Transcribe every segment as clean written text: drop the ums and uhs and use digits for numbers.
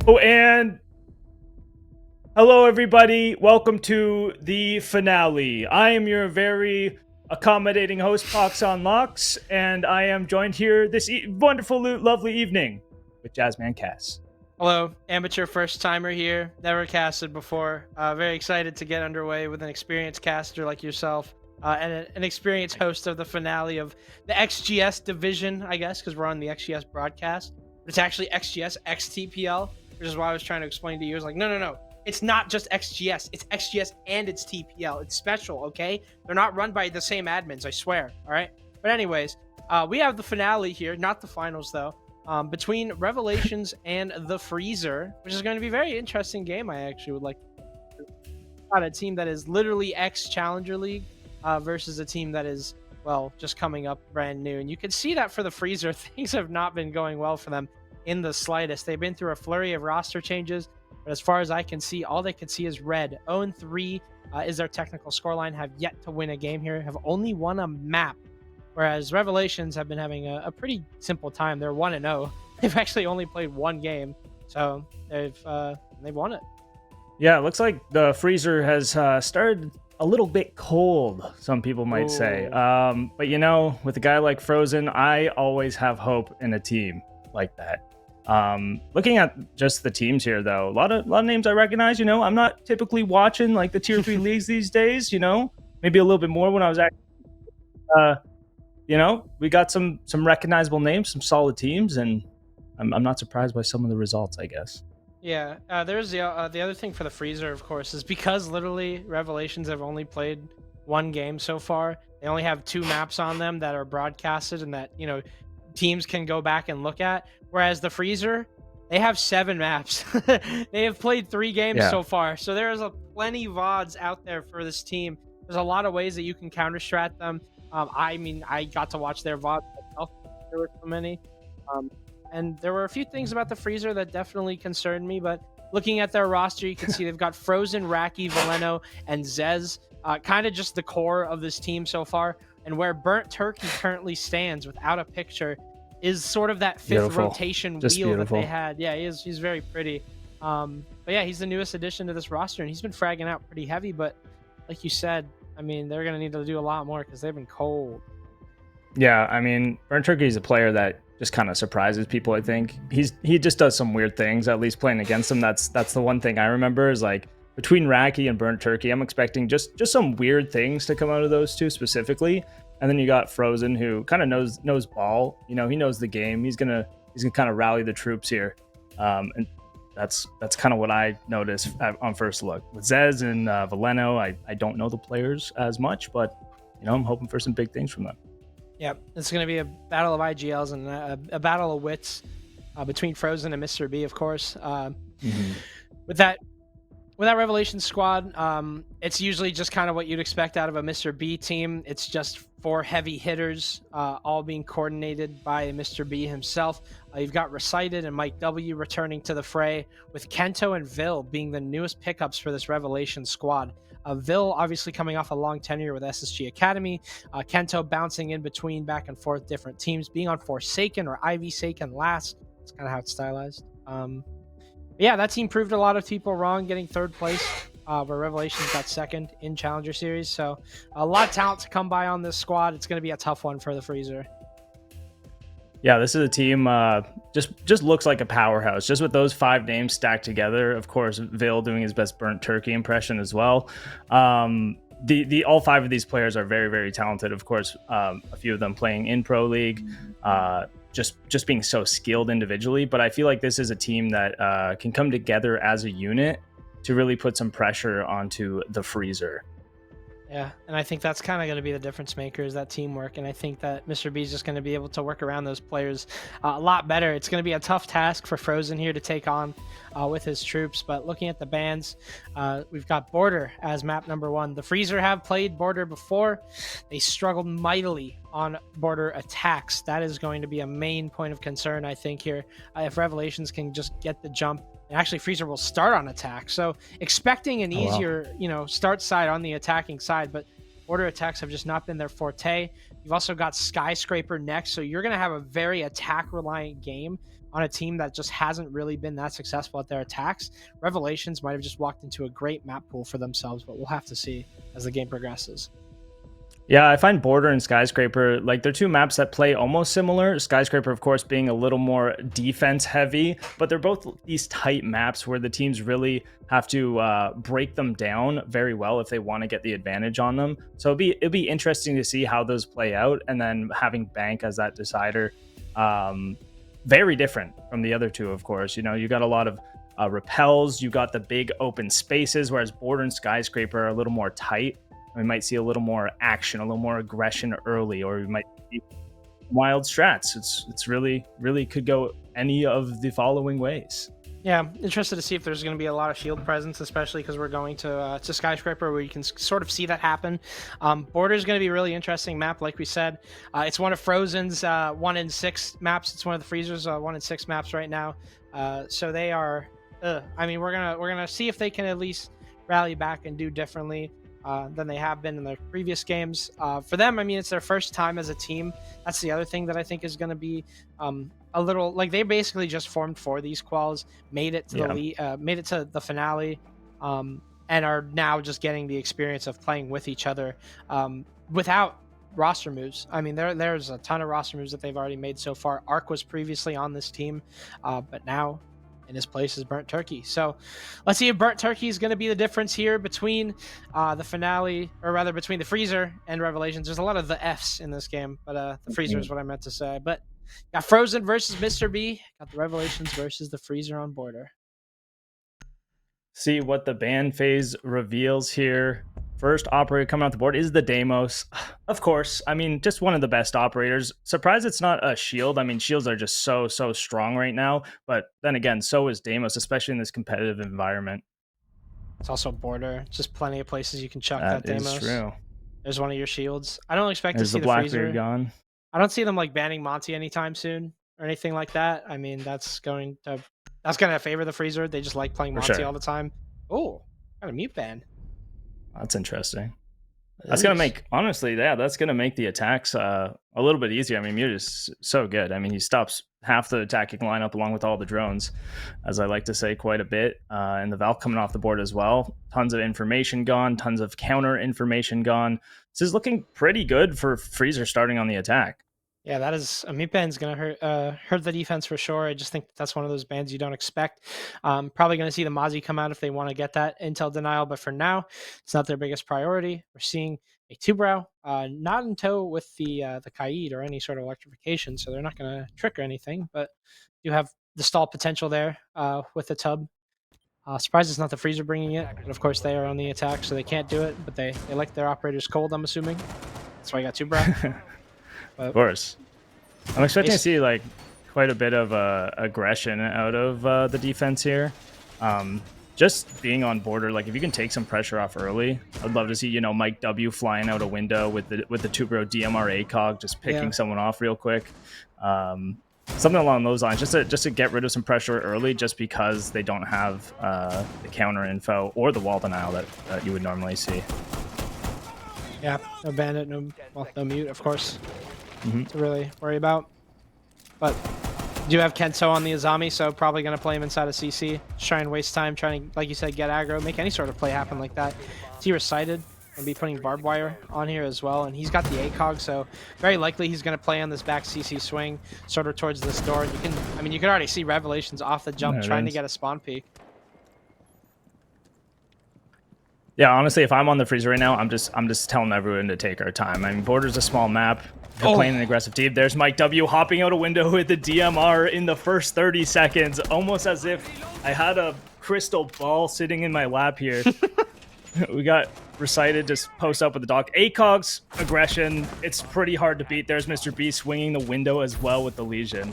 Oh, and hello, everybody. Welcome to the finale. I am your very accommodating host, Pox on Locks, and I am joined here this wonderful, lovely evening with Jazzman Cass. Hello, amateur first timer here. Never casted before. Very excited to get underway with an experienced caster like yourself and an experienced host of the finale of the XGS division, I guess, because we're on the XGS broadcast. But it's actually XGS X TPL, which is why I was trying to explain to you. It's like, no. It's not just XGS. It's XGS and it's TPL. It's special, okay? They're not run by the same admins, I swear. All right. But anyways, we have the finale here, not the finals though. Between Revelations and the Freezer, which is going to be a very interesting game. I actually would like on a team that is literally X Challenger League versus a team that is, well, just coming up brand new. And you can see that for the Freezer, things have not been going well for them in the slightest. They've been through a flurry of roster changes, but as far as I can see, all they can see is red. 0-3 is their technical scoreline, have yet to win a game here, have only won a map. Whereas Revelations have been having a pretty simple time. They're 1-0. They've actually only played one game, so they've won it. Yeah, it looks like the Freezer has started a little bit cold, some people might say. But you know, with a guy like Frozen, I always have hope in a team like that. Looking at just the teams here, though, a lot of names I recognize. You know, I'm not typically watching like the tier 3 leagues these days. You know, maybe a little bit more when I was actually. You know, we got some recognizable names, some solid teams, and I'm not surprised by some of the results, I guess. Yeah, there's the other thing for the Freezer, of course, is because literally Revelations have only played one game so far. They only have 2 maps on them that are broadcasted and that, you know, teams can go back and look at. Whereas the Freezer, they have 7 maps. They have played 3 games so far. So there's plenty of VODs out there for this team. There's a lot of ways that you can counter-strat them. I mean, I got to watch their VODs myself. There were so many. And there were a few things about the Freezer that definitely concerned me, but looking at their roster, you can see they've got Frozen, Raki, Veleno, and Zez. Kind of just the core of this team so far. And where Burnt Turkey currently stands without a picture is sort of that 5th rotation wheel that they had. Yeah, he's very pretty. But yeah, he's the newest addition to this roster, and he's been fragging out pretty heavy. But like you said, I mean, they're going to need to do a lot more because they've been cold. Yeah, I mean, Burnt Turkey is a player that just kind of surprises people, I think. He just does some weird things, at least playing against him. That's the one thing I remember is like between Raki and Burnt Turkey, I'm expecting just some weird things to come out of those two specifically. And then you got Frozen, who kind of knows ball. You know, he knows the game. He's gonna kind of rally the troops here. And that's kind of what I noticed on first look. With Zez and Veleno, I don't know the players as much, but you know, I'm hoping for some big things from them. Yeah, it's going to be a battle of IGLs and a battle of wits between Frozen and Mr. B, of course. With that Revelation squad, it's usually just kind of what you'd expect out of a Mr. B team. It's just 4 heavy hitters, all being coordinated by Mr. B himself. You've got Recited and Mike W returning to the fray, with Kento and Vil being the newest pickups for this Revelation squad. Vil obviously coming off a long tenure with SSG Academy. Kento bouncing in between back and forth different teams, being on Forsaken or Ivy Saken last. That's kind of how it's stylized. Yeah, that team proved a lot of people wrong, getting 3rd place, where Revelations got 2nd in Challenger Series. So a lot of talent to come by on this squad. It's going to be a tough one for the Freezer. Yeah, this is a team just looks like a powerhouse. Just with those 5 names stacked together, of course, Vil doing his best Burnt Turkey impression as well. The all 5 of these players are very, very talented. Of course, a few of them playing in Pro League, just being so skilled individually. But I feel like this is a team that can come together as a unit to really put some pressure onto the Freezer. Yeah, and I think that's kind of going to be the difference maker is that teamwork. And I think that Mr. B is just going to be able to work around those players a lot better. It's going to be a tough task for Frozen here to take on with his troops. But looking at the bans, we've got Border as map number 1. The Freezer have played Border before. They struggled mightily on Border attacks. That is going to be a main point of concern, I think, here. If Revelations can just get the jump. And actually, Freezer will start on attack. So expecting an easier, start side on the attacking side, but Border attacks have just not been their forte. You've also got Skyscraper next, so you're going to have a very attack-reliant game on a team that just hasn't really been that successful at their attacks. Revelations might have just walked into a great map pool for themselves, but we'll have to see as the game progresses. Yeah, I find Border and Skyscraper, like they're two maps that play almost similar. Skyscraper, of course, being a little more defense heavy, but they're both these tight maps where the teams really have to break them down very well if they want to get the advantage on them. So it'll be interesting to see how those play out, and then having Bank as that decider. Very different from the other two, of course. You know, you got a lot of repels, you got the big open spaces, whereas Border and Skyscraper are a little more tight. We might see a little more action, a little more aggression early, or we might see wild strats. It's really could go any of the following ways. Yeah, interested to see if there's going to be a lot of shield presence, especially because we're going to Skyscraper, where you can sort of see that happen. Border is going to be a really interesting map, like we said. It's one of Frozen's 1 in 6 maps. It's one of the Freezer's 1 in 6 maps right now. So they are. I mean, we're gonna see if they can at least rally back and do differently than they have been in their previous games. For them, I mean, it's their first time as a team. That's the other thing that I think is going to be a little like they basically just formed for these quals, made it to made it to the finale, and are now just getting the experience of playing with each other without roster moves. I mean, there's a ton of roster moves that they've already made so far. Arc was previously on this team, but now in his place is Burnt Turkey. So let's see if Burnt Turkey is going to be the difference here between the finale, or rather between the Freezer and Revelations. There's a lot of the F's in this game, but the Freezer is what I meant to say. But got Frozen versus Mr. B, got the Revelations versus the Freezer on Border. See what the ban phase reveals here. First operator coming off the board is the Deimos. Of course, I mean, just one of the best operators. Surprised it's not a shield. I mean, shields are just so strong right now. But then again, so is Deimos, especially in this competitive environment. It's also Border. Just plenty of places you can chuck that Deimos. That is true. There's one of your shields. I don't expect There's to see the Freezer Blackbeard gone. I don't see them like banning Monty anytime soon or anything like that. I mean, that's going to favor the Freezer. They just like playing Monty all the time. Oh, got a mute ban. That's interesting. That's going to make, honestly, yeah, that's going to make the attacks a little bit easier. I mean, Mute is so good. I mean, he stops half the attacking lineup along with all the drones, as I like to say quite a bit. And the Valk coming off the board as well. Tons of information gone, tons of counter information gone. This is looking pretty good for Freezer starting on the attack. Yeah, that is a mute ban's gonna hurt the defense for sure. I just think that's one of those bans you don't expect. Probably gonna see the Mozzie come out if they want to get that intel denial, but for now, it's not their biggest priority. We're seeing a two-brow, not in tow with the Kaid or any sort of electrification, so they're not gonna trick or anything, but you have the stall potential there with the tub. Surprised it's not the Freezer bringing it, but of course they are on the attack, so they can't do it. But they like their operators cold, I'm assuming. That's why I got two-brow. Of course. I'm expecting to see like quite a bit of aggression out of the defense here. Just being on Border, like if you can take some pressure off early, I'd love to see, you know, Mike W flying out a window with the two-bro DMR ACOG, just picking someone off real quick. Something along those lines, just to get rid of some pressure early, just because they don't have the counter info or the wall denial that you would normally see. Yeah, no bandit, no mute, of course. To really worry about. But do have Kento on the Azami, so probably going to play him inside of CC. Just try and waste time, trying to, like you said, get aggro, make any sort of play happen like that. T recited and be putting barbed wire on here as well, and he's got the ACOG, so very likely he's going to play on this back CC swing, sort of towards this door. You can already see Revelations off the jump trying to get a spawn peek. Yeah, honestly, if I'm on the Freezer right now, I'm just telling everyone to take our time. I mean, Border's a small map. They're playing an aggressive team. There's Mike W hopping out a window with the DMR in the first 30 seconds, almost as if I had a crystal ball sitting in my lap here. We got Recited just post up with the dock. ACOG's aggression, it's pretty hard to beat. There's Mr. B swinging the window as well with the Legion.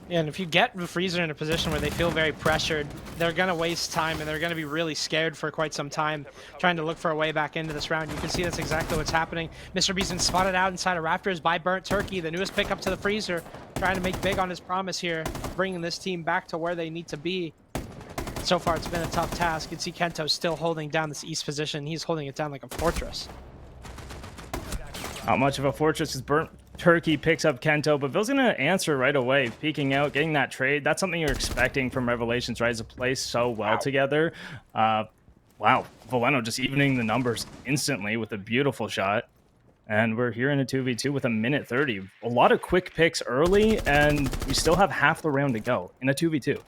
Yeah, and if you get the Freezer in a position where they feel very pressured, they're going to waste time, and they're going to be really scared for quite some time, trying to look for a way back into this round. You can see that's exactly what's happening. Mr. B's been spotted out inside of Raptors by Burnt Turkey, the newest pickup to the Freezer, trying to make big on his promise here, bringing this team back to where they need to be. So far, it's been a tough task. You can see Kento still holding down this east position. He's holding it down like a fortress. Not much of a fortress is Burnt Turkey picks up Kento, but Vill's gonna answer right away, peeking out, getting that trade. That's something you're expecting from Revelations, right? To play so well together. Wow, Valeno just evening the numbers instantly with a beautiful shot. And we're here in a 2v2 with a minute 30. A lot of quick picks early, and we still have half the round to go in a 2v2.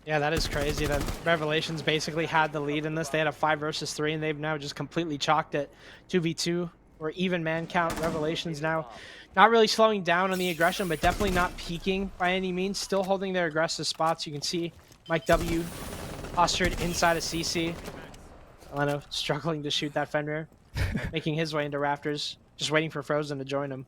Yeah, that is crazy. That Revelations basically had the lead in this. They had a 5 versus 3, and they've now just completely chalked it 2v2 or even man count. Revelations now not really slowing down on the aggression, but definitely not peaking by any means. Still holding their aggressive spots. You can see Mike W postured inside of CC. Valeno struggling to shoot that Fenrir, making his way into Raptors, just waiting for Frozen to join him.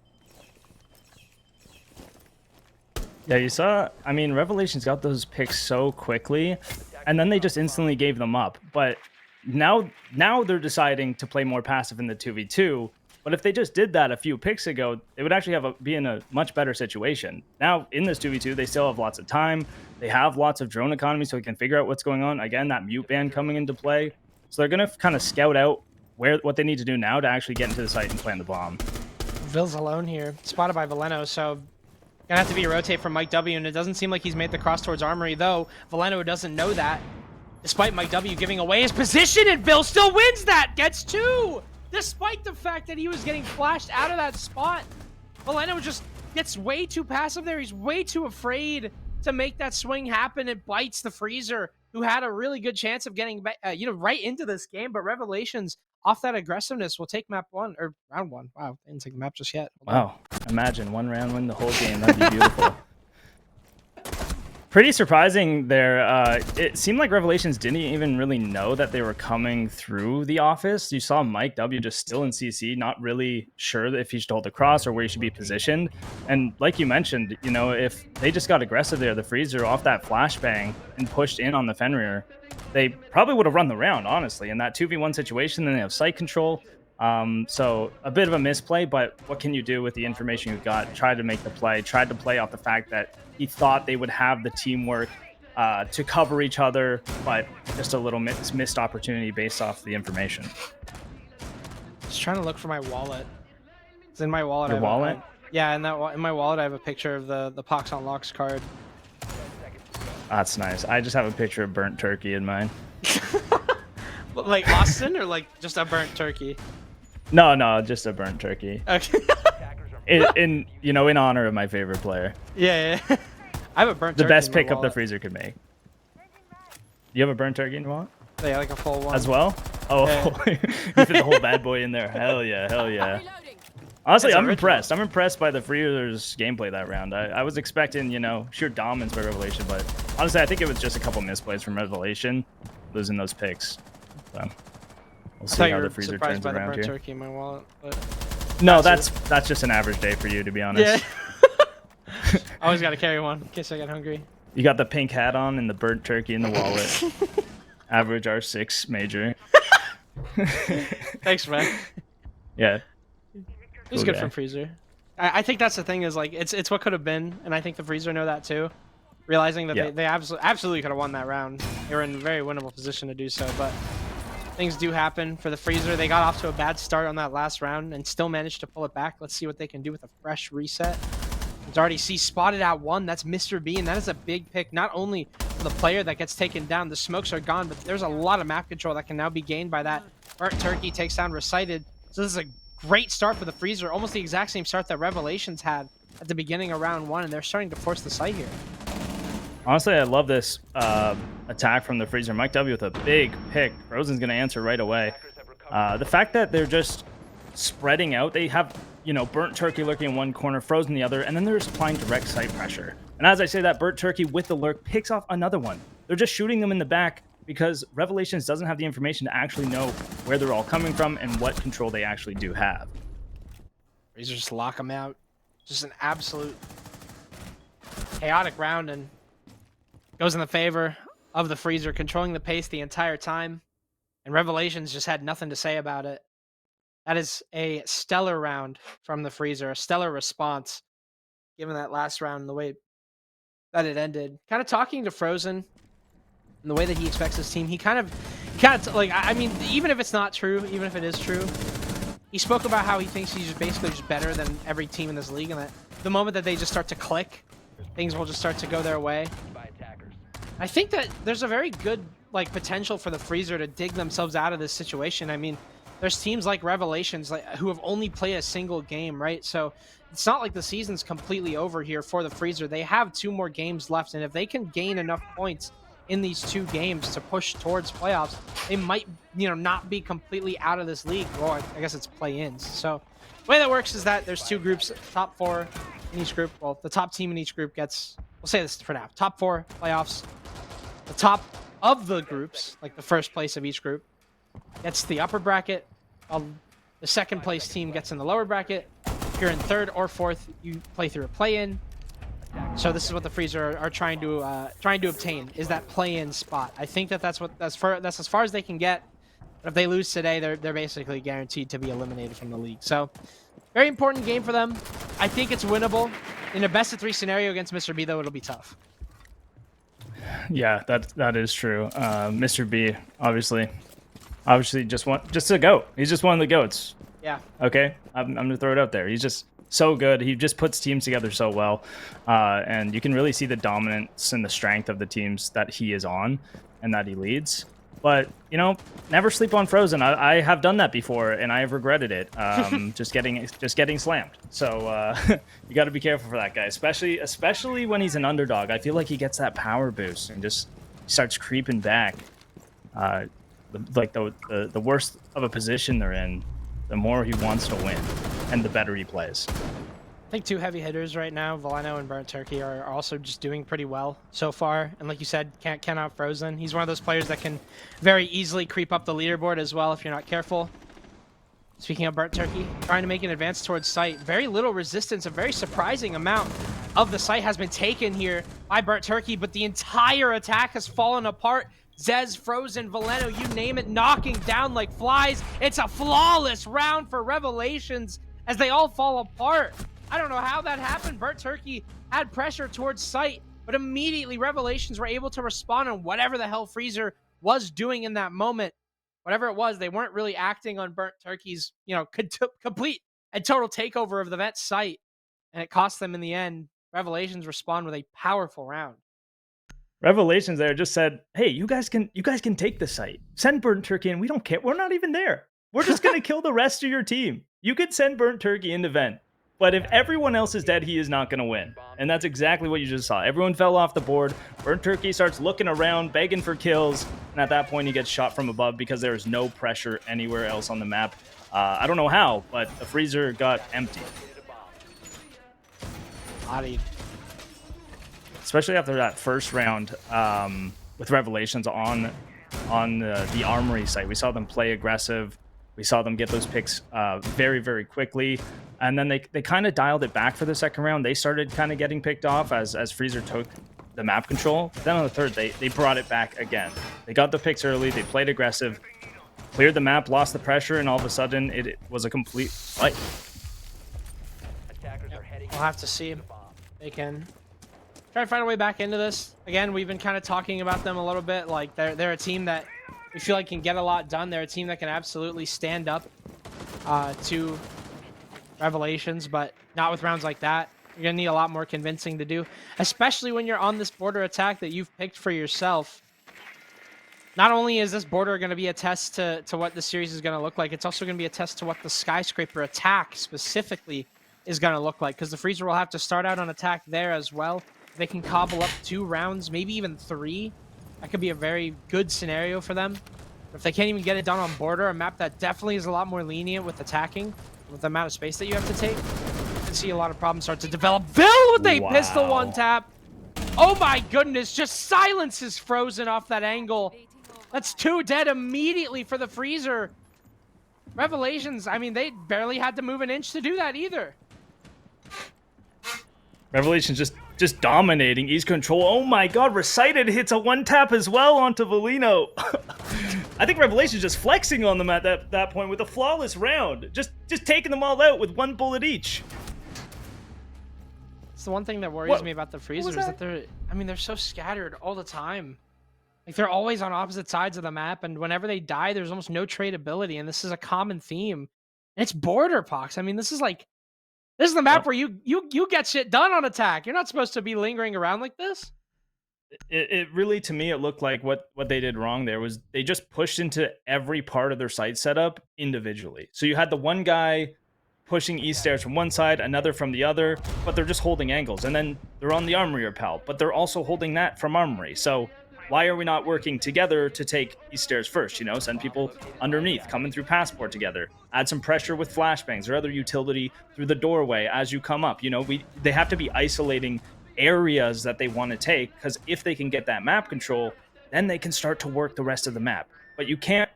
Yeah, you saw, I mean, Revelations got those picks so quickly, and then they just instantly gave them up. But now they're deciding to play more passive in the 2v2. But if they just did that a few picks ago, they would actually be in a much better situation. Now, in this 2v2, they still have lots of time. They have lots of drone economy, so they can figure out what's going on. Again, that mute ban coming into play. So they're going to kind of scout out what they need to do now to actually get into the site and plant the bomb. Vill's alone here, spotted by Valeno, so gonna have to be a rotate from Mike W, and it doesn't seem like he's made the cross towards Armory, though Valeno doesn't know that, despite Mike W giving away his position, and Vill still wins that, gets 2, despite the fact that he was getting flashed out of that spot. Valeno just gets way too passive there. He's way too afraid to make that swing happen. It bites the Freezer, who had a really good chance of getting back, right into this game, but Revelations off that aggressiveness will take map 1 or round 1. Wow, they didn't take the map just yet. Wow, imagine 1 round win the whole game. That'd be beautiful. Pretty surprising there. It seemed like Revelations didn't even really know that they were coming through the office. You saw Mike W just still in CC, not really sure if he should hold the cross or where he should be positioned. And like you mentioned, if they just got aggressive there, the Freezer off that flashbang and pushed in on the Fenrir, they probably would have run the round, honestly. In that 2v1 situation, then they have site control. So a bit of a misplay, but what can you do with the information you've got? Tried to make the play, tried to play off the fact that he thought they would have the teamwork to cover each other, but just a little missed opportunity based off the information. Just trying to look for my wallet. It's in my wallet. Your wallet? Yeah, in my wallet I have a picture of the Pox on Locks card. That's nice. I just have a picture of burnt turkey in mine. Like Austin, or like just a burnt turkey? No, just a burnt turkey. Okay. in honor of my favorite player. Yeah. I have a burnt turkey. The best pickup the Freezer could make. You have a burnt turkey in your wallet? Yeah, like a full one. As well? Oh, yeah. You fit the whole bad boy in there. Hell yeah. Honestly, I'm impressed. I'm impressed by the Freezer's gameplay that round. I was expecting, sheer dominance by Revelation, but honestly, I think it was just a couple misplays from Revelation losing those picks. So we'll see how the Freezer turns around here. Turkey in my wallet, but no, that's just an average day for you, to be honest. Yeah. Always got to carry one in case I get hungry. You got the pink hat on and the burnt turkey in the wallet. Average R6 major. Thanks, man. Yeah. It was good from Freezer. I think that's the thing, is like it's what could have been, and I think the Freezer know that too. Realizing that they absolutely could have won that round. They were in a very winnable position to do so, but things do happen for the Freezer. They got off to a bad start on that last round and still managed to pull it back. Let's see what they can do with a fresh reset. It's already spotted at 1. That's Mr. B, and that is a big pick, not only for the player that gets taken down. The smokes are gone, but there's a lot of map control that can now be gained by that. Burnt Turkey takes down Recited. So this is a great start for the Freezer. Almost the exact same start that Revelations had at the beginning of round 1, and they're starting to force the site here. Honestly, I love this attack from the Freezer. Mike W with a big pick. Frozen's going to answer right away. The fact that they're just spreading out, they have, Burnt Turkey lurking in one corner, Frozen in the other, and then they're just applying direct site pressure. And as I say that, Burnt Turkey with the lurk picks off another one. They're just shooting them in the back because Revelations doesn't have the information to actually know where they're all coming from and what control they actually do have. Freezer just lock them out. Just an absolute chaotic round, and goes in the favor of the Freezer, controlling the pace the entire time. And Revelations just had nothing to say about it. That is a stellar round from the Freezer, a stellar response, given that last round and the way that it ended. Kind of talking to Frozen and the way that he expects his team, he kind of like, I mean, even if it's not true, even if it is true, he spoke about how he thinks he's just basically just better than every team in this league, and that the moment that they just start to click, things will just start to go their way. I think that there's a very good like potential for the Freezer to dig themselves out of this situation. I mean, there's teams like Revelations who have only played a single game, right? So it's not like the season's completely over here for the Freezer. They have 2 more games left, and if they can gain enough points in these 2 games to push towards playoffs, they might, not be completely out of this league. Well, I guess it's play-ins. So the way that works is that there's 2 groups, top 4 in each group. Well, the top team in each group gets, we'll say this for now, top 4 playoffs. The top of the groups, like the first place of each group, gets the upper bracket. The second place team gets in the lower bracket. If you're in 3rd or 4th, you play through a play-in. So this is what the Freezer are trying to obtain, is that play-in spot. I think that's as far as they can get. But if they lose today, they're basically guaranteed to be eliminated from the league. So very important game for them. I think it's winnable. In a best of 3 scenario against Mr. B, though, it'll be tough. Yeah, that is true. Mr. B, obviously just a goat. He's just one of the goats. Yeah. Okay, I'm gonna throw it out there. He's just so good. He just puts teams together so well, and you can really see the dominance and the strength of the teams that he is on and that he leads. But never sleep on Frozen. I have done that before, and I have regretted it. just getting slammed. So you got to be careful for that guy, especially when he's an underdog. I feel like he gets that power boost and just starts creeping back. Like the worse of a position they're in, the more he wants to win, and the better he plays. I think 2 heavy hitters right now, Valeno and Burnt Turkey, are also just doing pretty well so far. And like you said, can't out Frozen. He's one of those players that can very easily creep up the leaderboard as well if you're not careful. Speaking of Burnt Turkey, trying to make an advance towards site. Very little resistance, a very surprising amount of the site has been taken here by Burnt Turkey, but the entire attack has fallen apart. Zez, Frozen, Valeno, you name it, knocking down like flies. It's a flawless round for Revelations as they all fall apart. I don't know how that happened. Burnt Turkey had pressure towards site, but immediately Revelations were able to respond on whatever the hell Freezer was doing in that moment. Whatever it was, they weren't really acting on Burnt Turkey's, complete and total takeover of the vet site, and it cost them in the end. Revelations respond with a powerful round. Revelations there just said, "Hey, you guys can take the site. Send Burnt Turkey in. We don't care. We're not even there. We're just gonna kill the rest of your team. You could send Burnt Turkey in the vent, but if everyone else is dead, he is not gonna win." And that's exactly what you just saw. Everyone fell off the board. Burnt Turkey starts looking around, begging for kills, and at that point, he gets shot from above because there is no pressure anywhere else on the map. I don't know how, but the Freezer got empty. Bodied. Especially after that first round with Revelations on the Armory site. We saw them play aggressive. We saw them get those picks very, very quickly. And then they kind of dialed it back for the second round. They started kind of getting picked off as Freezer took the map control. Then on the third, they brought it back again. They got the picks early. They played aggressive, cleared the map, lost the pressure, and all of a sudden it was a complete fight. We'll have to see. They can try to find a way back into this. Again, we've been kind of talking about them a little bit. Like they're a team that we feel like can get a lot done. They're a team that can absolutely stand up to Revelations, but not with rounds like that. You're gonna need a lot more convincing to do, especially when you're on this border attack that you've picked for yourself. Not only is this border going to be a test to what the series is going to look like, it's also going to be a test to what the skyscraper attack specifically is going to look like, because the Freezer will have to start out on attack there as well. If they can cobble up 2 rounds, maybe even 3, that could be a very good scenario for them. But if they can't even get it done on border, a map that definitely is a lot more lenient with attacking, with the amount of space that you have to take, you can see a lot of problems start to develop. Bill with a pistol one tap. Oh my goodness, just silences Frozen off that angle. That's 2 dead immediately for the Freezer. Revelations, I mean, they barely had to move an inch to do that either. Revelations just dominating East Control. Oh my god, Recited hits a 1-tap as well onto Valeno. I think Revelations just flexing on them at that point with a flawless round. Just taking them all out with 1 bullet each. It's the one thing that worries me about the Freezer is that they're so scattered all the time. Like, they're always on opposite sides of the map, and whenever they die, there's almost no tradability, and this is a common theme And it's border pox. I mean, this is the map where you get shit done on attack. You're not supposed to be lingering around like this. It really, to me, it looked like what they did wrong there was they just pushed into every part of their site setup individually. So you had the one guy pushing east stairs from one side, another from the other, but they're just holding angles. And then they're on the armory repel, but they're also holding that from armory. So why are we not working together to take east stairs first? You know, send people underneath, coming through passport together, add some pressure with flashbangs or other utility through the doorway as you come up. You know, they have to be isolating areas that they want to take, because if they can get that map control, then they can start to work the rest of the map. But you can't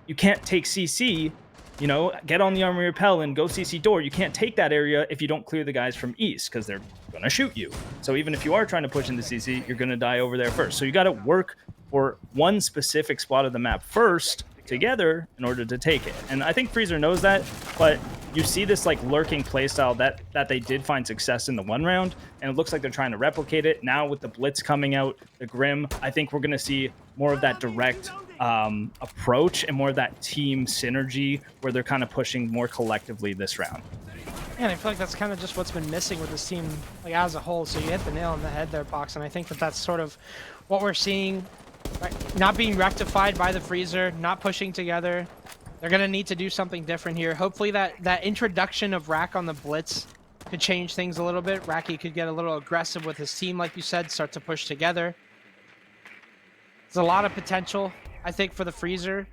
take CC, you know, get on the armory repel and go CC door. You can't take that area if you don't clear the guys from east, because they're gonna shoot you. So even if you are trying to push into CC, you're gonna die over there first. So you got to work for one specific spot of the map first together in order to take it. And I think Freezer knows that, but you see this like lurking playstyle that they did find success in the one round, and it looks like they're trying to replicate it now with the Blitz coming out, the Grim. I think we're going to see more of that direct approach and more of that team synergy where they're kind of pushing more collectively this round. Yeah, and I feel like that's kind of just what's been missing with this team, like as a whole. So you hit the nail on the head there, Pox, and I think that's sort of what we're seeing. Right? Not being rectified by the Freezer, not pushing together. They're going to need to do something different here. Hopefully that introduction of Rack on the Blitz could change things a little bit. Racky could get a little aggressive with his team, like you said, start to push together. There's a lot of potential, I think, for the Freezer.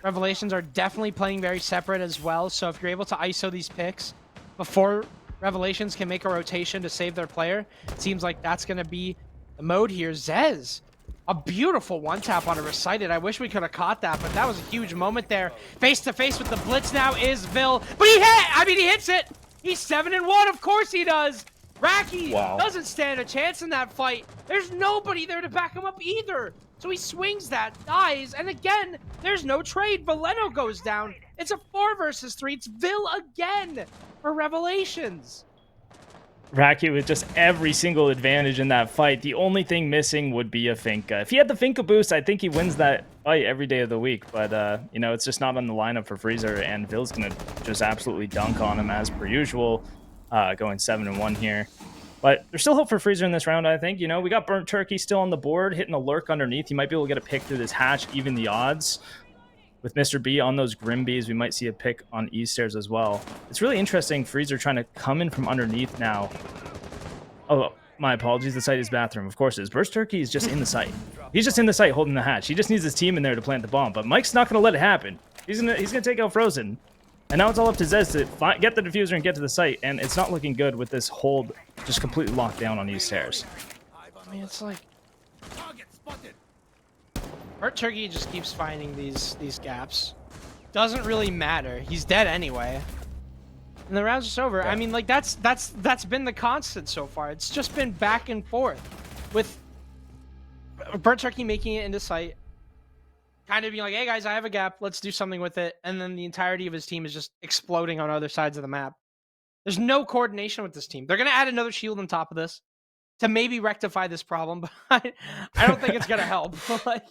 Revelations are definitely playing very separate as well, so if you're able to ISO these picks before Revelations can make a rotation to save their player, it seems like that's going to be the mode here. Zez, a beautiful one-tap on a Recited. I wish we could have caught that, but that was a huge moment there. Face-to-face with the Blitz now is Vil, but he hits it! He's 7-1, of course he does! Racky doesn't stand a chance in that fight. There's nobody there to back him up either. So he swings that, dies, and again, there's no trade. Valeno goes down. It's a 4 versus 3. It's Vil again for Revelations. Racky with just every single advantage in that fight. The only thing missing would be a Finka. If he had the Finka boost, I think he wins that fight every day of the week. But, you know, it's just not on the lineup for Freezer, and Vil's going to just absolutely dunk on him as per usual, going 7-1 here. But there's still hope for Freezer in this round, I think. You know, we got Burnt Turkey still on the board, hitting a lurk underneath. He might be able to get a pick through this hatch, even the odds. With Mr. B on those Grim Bees, we might see a pick on east stairs as well. It's really interesting, Freezer trying to come in from underneath now. Oh, my apologies, the site is bathroom. Of course it is. Burst Turkey is just in the site. He's just in the site holding the hatch. He just needs his team in there to plant the bomb, but Mike's not going to let it happen. He's gonna take out Frozen. And now it's all up to Zez to get the diffuser and get to the site, and it's not looking good with this hold just completely locked down on east stairs. I mean, it's like... Burnt Turkey just keeps finding these gaps. Doesn't really matter. He's dead anyway. And the round's just over. Yeah. I mean, like, that's been the constant so far. It's just been back and forth with Burnt Turkey making it into sight, kind of being like, hey guys, I have a gap, let's do something with it, and then the entirety of his team is just exploding on other sides of the map. There's no coordination with this team. They're going to add another shield on top of this to maybe rectify this problem, but I don't think it's going to help. Like,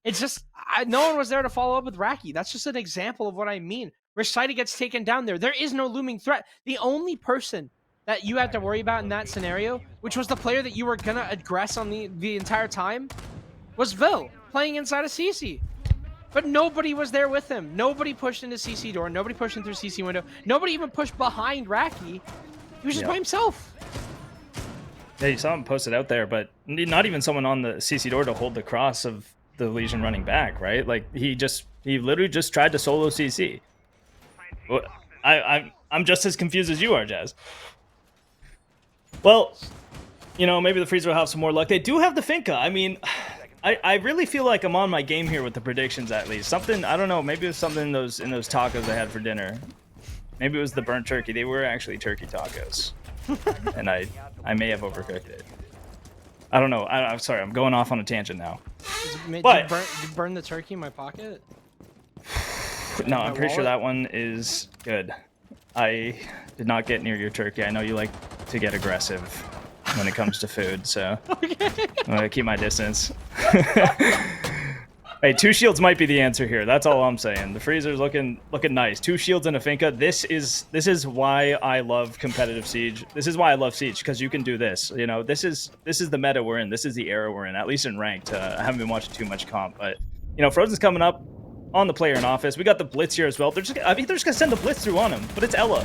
it's just, no one was there to follow up with Racky. That's just an example of what I mean. Recited gets taken down there. There is no looming threat. The only person that you had to worry about in that scenario, which was the player that you were going to aggress on the entire time, was Vil, playing inside of CC. But nobody was there with him. Nobody pushed into CC door. Nobody pushed in through CC window. Nobody even pushed behind Racky. He was just by himself. Yeah, you saw him posted out there, but not even someone on the CC door to hold the cross of the Legion running back, right? Like, he literally just tried to solo CC. Well, I'm just as confused as you are, Jazz. Well, you know, maybe the Freezer will have some more luck. They do have the Finka. I mean, I really feel like I'm on my game here with the predictions, at least. Something, I don't know, maybe it was something in those tacos I had for dinner. Maybe it was the burnt turkey. They were actually turkey tacos. And I may have overcooked it. I don't know. I'm sorry. I'm going off on a tangent now. Did you burn the turkey in my pocket? No, I'm pretty sure that one is good. I did not get near your turkey. I know you like to get aggressive when it comes to food, so okay. I'm gonna keep my distance. Hey, 2 shields might be the answer here. That's all I'm saying. The freezer's looking nice. 2 shields and a finka. This is why I love competitive siege. This is why I love siege, because you can do this. You know, this is the meta we're in. This is the era we're in. At least in ranked. I haven't been watching too much comp, but you know, Frozen's coming up on the player in office. We got the blitz here as well. I think they're just gonna send the blitz through on him, but it's Ella.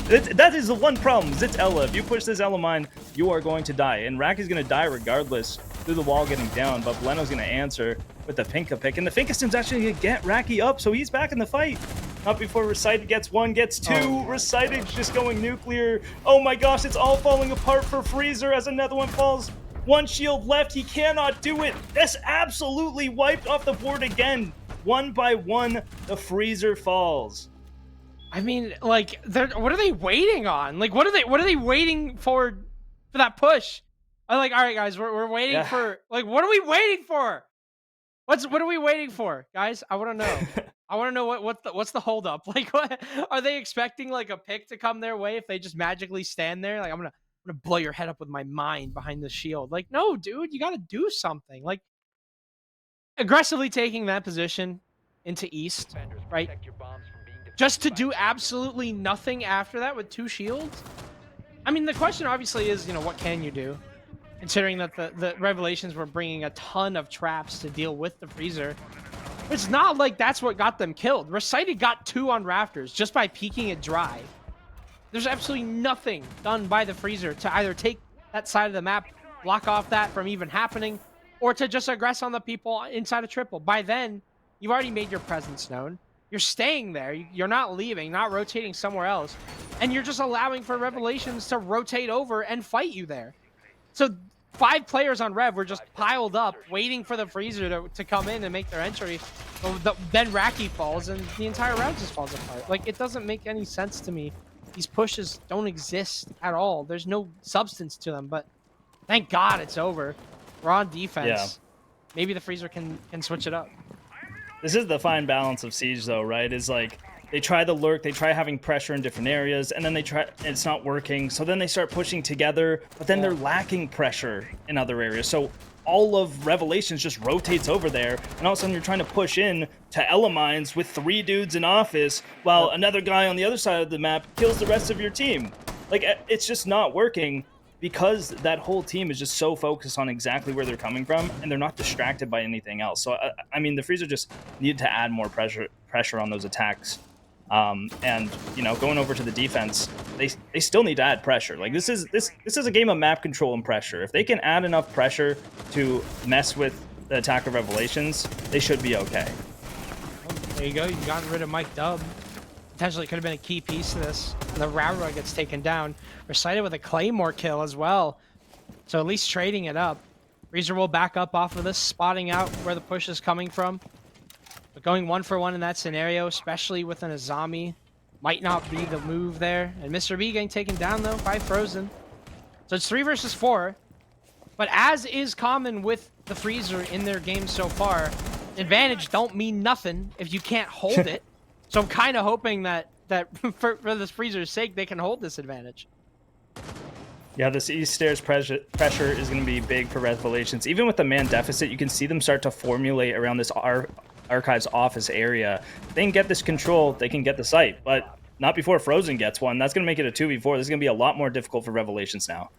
That is the one problem. It's Ella. If you push this Ella mine, you are going to die. And Rack is going to die regardless through the wall getting down. But Bleno's going to answer with the Finka pick. And the Finka Stim's actually going to get Racky up. So he's back in the fight. Not before Recited gets one, gets two. Oh. Recited's just going nuclear. Oh my gosh, it's all falling apart for Freezer as another one falls. 1 shield left. He cannot do it. This absolutely wiped off the board again. 1 by 1, the Freezer falls. I mean, like, what are they waiting on? Like, what are they waiting for that push? I'm like, all right, guys, we're waiting for, like, what are we waiting for? What are we waiting for, guys? I want to know. I want to know what's the holdup? Like, what are they expecting? Like a pick to come their way if they just magically stand there? Like, I'm gonna blow your head up with my mind behind the shield. Like, no, dude, you got to do something. Like, aggressively taking that position into East, right? Just to do absolutely nothing after that with 2 shields? I mean, the question obviously is, you know, what can you do? Considering that the Revelations were bringing a ton of traps to deal with the Freezer. It's not like that's what got them killed. Recited got 2 on Rafters just by peeking it dry. There's absolutely nothing done by the Freezer to either take that side of the map, block off that from even happening, or to just aggress on the people inside of triple. By then, you've already made your presence known. You're staying there. You're not leaving, not rotating somewhere else. And you're just allowing for Revelations to rotate over and fight you there. So 5 players on Rev were just piled up, waiting for the Freezer to come in and make their entry. Then Racky falls, and the entire round just falls apart. Like, it doesn't make any sense to me. These pushes don't exist at all. There's no substance to them, but thank God it's over. We're on defense. Yeah. Maybe the Freezer can switch it up. This is the fine balance of Siege, though, right? Is like they try the lurk, they try having pressure in different areas, and then they try, and it's not working. So then they start pushing together, but then they're lacking pressure in other areas. So all of Revelations just rotates over there, and all of a sudden you're trying to push in to Ella Mines with 3 dudes in office, while another guy on the other side of the map kills the rest of your team. Like, it's just not working. Because that whole team is just so focused on exactly where they're coming from, and they're not distracted by anything else. So, I mean, the Freezer just need to add more pressure on those attacks. And, you know, going over to the defense, they still need to add pressure. Like, this is a game of map control and pressure. If they can add enough pressure to mess with the attack of Revelations, they should be okay. There you go. You got rid of Mike Dub. Potentially could have been a key piece to this. And the Railroad gets taken down. Recited with a Claymore kill as well. So at least trading it up. Freezer will back up off of this, spotting out where the push is coming from. But going 1 for 1 in that scenario, especially with an Azami, might not be the move there. And Mr. B getting taken down, though, by Frozen. So it's 3 versus 4. But as is common with the Freezer in their game so far, advantage don't mean nothing if you can't hold it. So I'm kind of hoping that for this Freezer's sake, they can hold this advantage. Yeah, this East Stairs pressure is going to be big for Revelations. Even with the man deficit, you can see them start to formulate around this Archives office area. If they can get this control, they can get the site, but not before Frozen gets one. That's going to make it a 2v4. This is going to be a lot more difficult for Revelations now.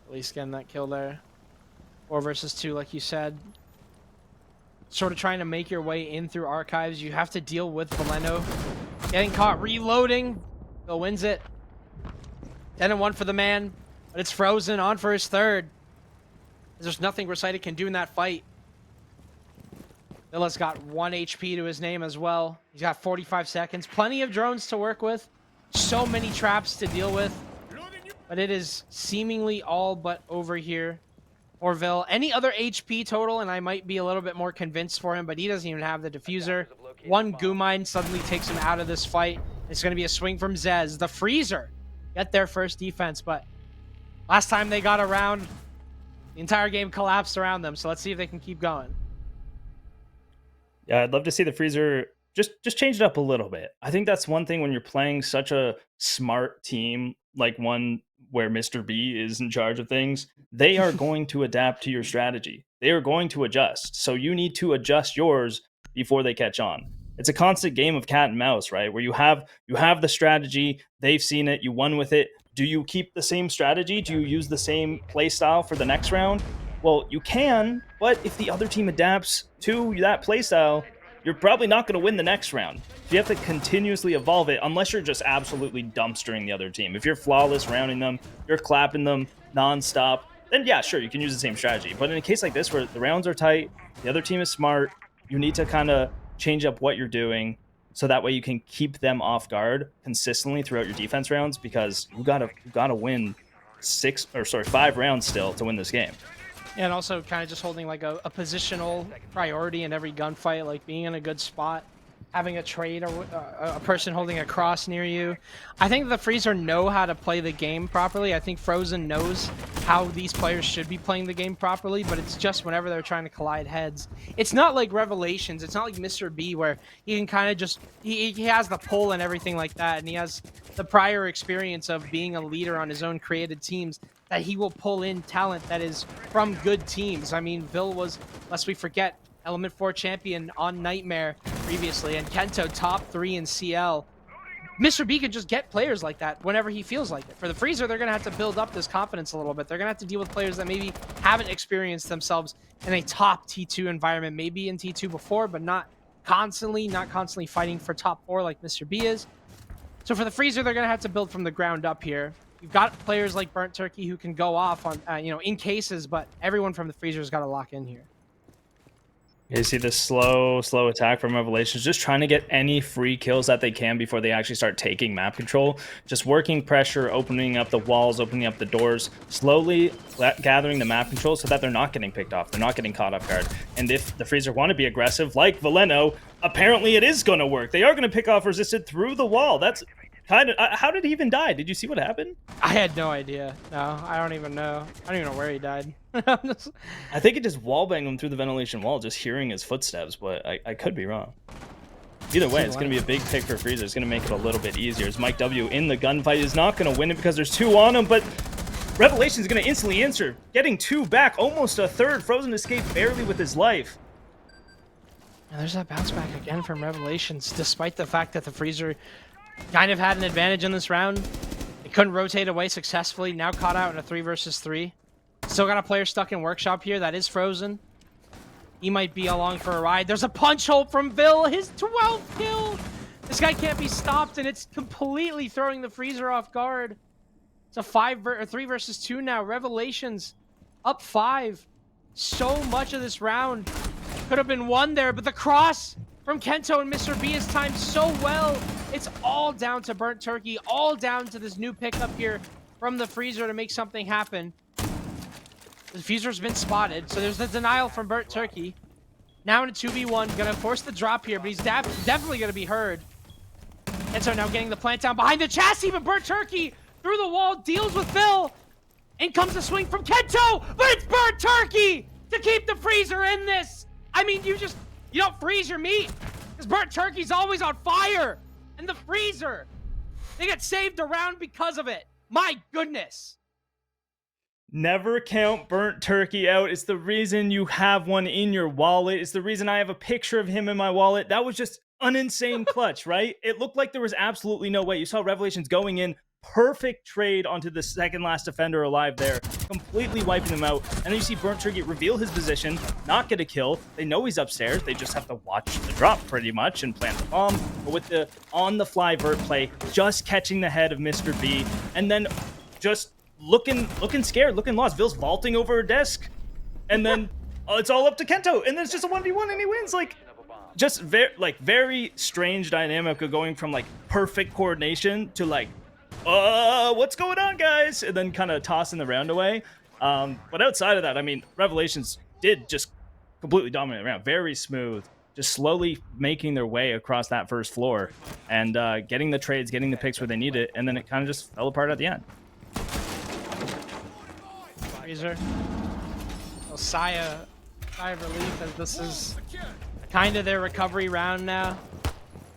At least getting that kill there. 4 versus 2, like you said. Sort of trying to make your way in through Archives. You have to deal with Valeno. Getting caught reloading. Bill wins it. 10-1 for the man. But it's Frozen on for his 3rd. There's nothing Recited can do in that fight. Villa's got 1 HP to his name as well. He's got 45 seconds. Plenty of drones to work with. So many traps to deal with. But it is seemingly all but over here. Orville, any other HP total, and I might be a little bit more convinced for him, but he doesn't even have the diffuser. 1 goo mine suddenly takes him out of this fight. It's going to be a swing from Zez. The Freezer get their first defense, but last time they got around, the entire game collapsed around them, so let's see if they can keep going. Yeah, I'd love to see the Freezer just change it up a little bit. I think that's one thing when you're playing such a smart team, like one where Mr. B is in charge of things, they are going to adapt to your strategy. they are going to adjust. So you need to adjust yours before they catch on. It's a constant game of cat and mouse, right? Where you have the strategy, they've seen it, you won with it. Do you keep the same strategy? Do you use the same play style for the next round? Well, you can, but if the other team adapts to that play style, you're probably not going to win the next round. So you have to continuously evolve it unless you're just absolutely dumpstering the other team. If you're flawless rounding them, you're clapping them nonstop, then yeah, sure, you can use the same strategy. But in a case like this where the rounds are tight, the other team is smart, you need to kind of change up what you're doing so that way you can keep them off guard consistently throughout your defense rounds, because you gotta win 5 rounds still to win this game. Yeah, and also kind of just holding like a positional priority in every gunfight, like being in a good spot, having a trade or a person holding a cross near you. I think the Freezer know how to play the game properly. I think Frozen knows how these players should be playing the game properly, but it's just whenever they're trying to collide heads. It's not like Revelations. It's not like Mr. B where he can kind of just, he has the pull and everything like that, and he has the prior experience of being a leader on his own created teams, that he will pull in talent that is from good teams. I mean, Vil was, lest we forget, Element 4 champion on Nightmare previously, and Kento top 3 in CL. Mr. B can just get players like that whenever he feels like it. For the Freezer, they're going to have to build up this confidence a little bit. They're going to have to deal with players that maybe haven't experienced themselves in a top T2 environment, maybe in T2 before, but not constantly fighting for top 4 like Mr. B is. So for the Freezer, they're going to have to build from the ground up here. You've got players like Burnt Turkey who can go off on, in cases, but everyone from the Freezer's got to lock in here. You see this slow attack from Revelations, just trying to get any free kills that they can before they actually start taking map control. Just working pressure, opening up the walls, opening up the doors, slowly gathering the map control so that they're not getting picked off, they're not getting caught off guard. And if the Freezer want to be aggressive, like Valeno, apparently it is going to work. They are going to pick off Resisted through the wall. That's kind of... how did he even die? Did you see what happened? I had no idea. No, I don't even know. I don't even know where he died. I think it just wallbanged him through the ventilation wall, just hearing his footsteps, but I could be wrong. Either way, it's going to be a big pick for Freezer. It's going to make it a little bit easier. As Mike W in the gunfight is not going to win it because there's 2 on him, but Revelation is going to instantly answer, getting 2 back, almost a third. Frozen escaped barely with his life. And there's that bounce back again from Revelations, despite the fact that the Freezer kind of had an advantage in this round. They couldn't rotate away successfully, now caught out in a 3 versus 3. Still got a player stuck in Workshop here. That is Frozen. He might be along for a ride. There's a punch hole from Vil. His 12th kill. This guy can't be stopped, and it's completely throwing the Freezer off guard. It's a 3 versus 2 now. Revelations up 5. So much of this round could have been won there, but the cross from Kento and Mr. B is timed so well. It's all down to Burnt Turkey, all down to this new pickup here from the Freezer to make something happen. The Fuser's been spotted, so there's the denial from Burnt Turkey. Now in a 2v1, gonna force the drop here, but he's definitely gonna be heard. And so now getting the plant down behind the chassis, but Burnt Turkey through the wall deals with Vil. In comes the swing from Kento, but it's Burnt Turkey to keep the Freezer in this. I mean, you don't freeze your meat, because Burnt Turkey's always on fire. And the Freezer, they get saved around because of it. My goodness. Never count Burnt Turkey out. It's the reason you have one in your wallet. It's the reason I have a picture of him in my wallet. That was just an insane clutch, right? It looked like there was absolutely no way. You saw Revelations going in, perfect trade onto the second last defender alive there, completely wiping them out. And then you see Burnt Turkey reveal his position, not get a kill. They know he's upstairs. They just have to watch the drop pretty much and plant the bomb. But with the on-the-fly vert play, just catching the head of Mr. B, and then just looking scared, looking lost. Vil's vaulting over her desk, and then it's all up to Kento, and then it's just a 1v1 and he wins. Like, just very strange dynamic of going from like perfect coordination to like, what's going on, guys? And then kind of tossing the round away. But outside of that, I mean, Revelations did just completely dominate the round. Very smooth, just slowly making their way across that first floor and getting the trades, getting the picks where they need it, and then it kind of just fell apart at the end. Freezer. Oh, sigh of relief, as this is kind of their recovery round now.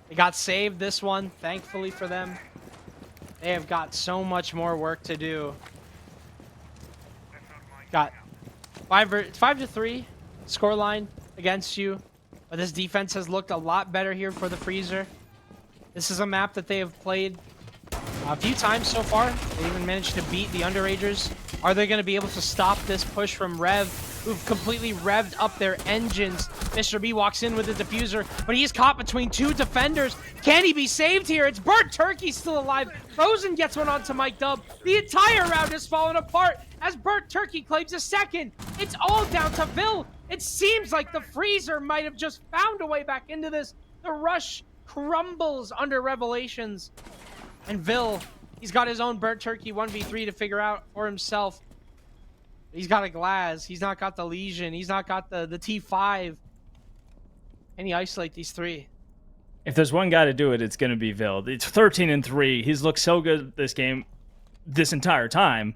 They got saved this one, thankfully for them. They have got so much more work to do. Got 5 to 3 scoreline against you, but this defense has looked a lot better here for the Freezer. This is a map that they have played a few times so far. They even managed to beat the Underagers. Are they going to be able to stop this push from Rev, who've completely revved up their engines? Mr. B walks in with the diffuser, but he's caught between two defenders. Can he be saved here? It's Burnt Turkey still alive. Frozen gets one onto Mike Dub. The entire round has fallen apart as Burnt Turkey claims a second. It's all down to Vil. It seems like the Freezer might have just found a way back into this. The rush crumbles under Revelations. And Vil, he's got his own Burnt Turkey 1v3 to figure out for himself. He's got a Glass. He's not got the Legion. He's not got the T5. Can he isolate these three? If there's one guy to do it, it's going to be Vil. It's 13-3. He's looked so good this game this entire time.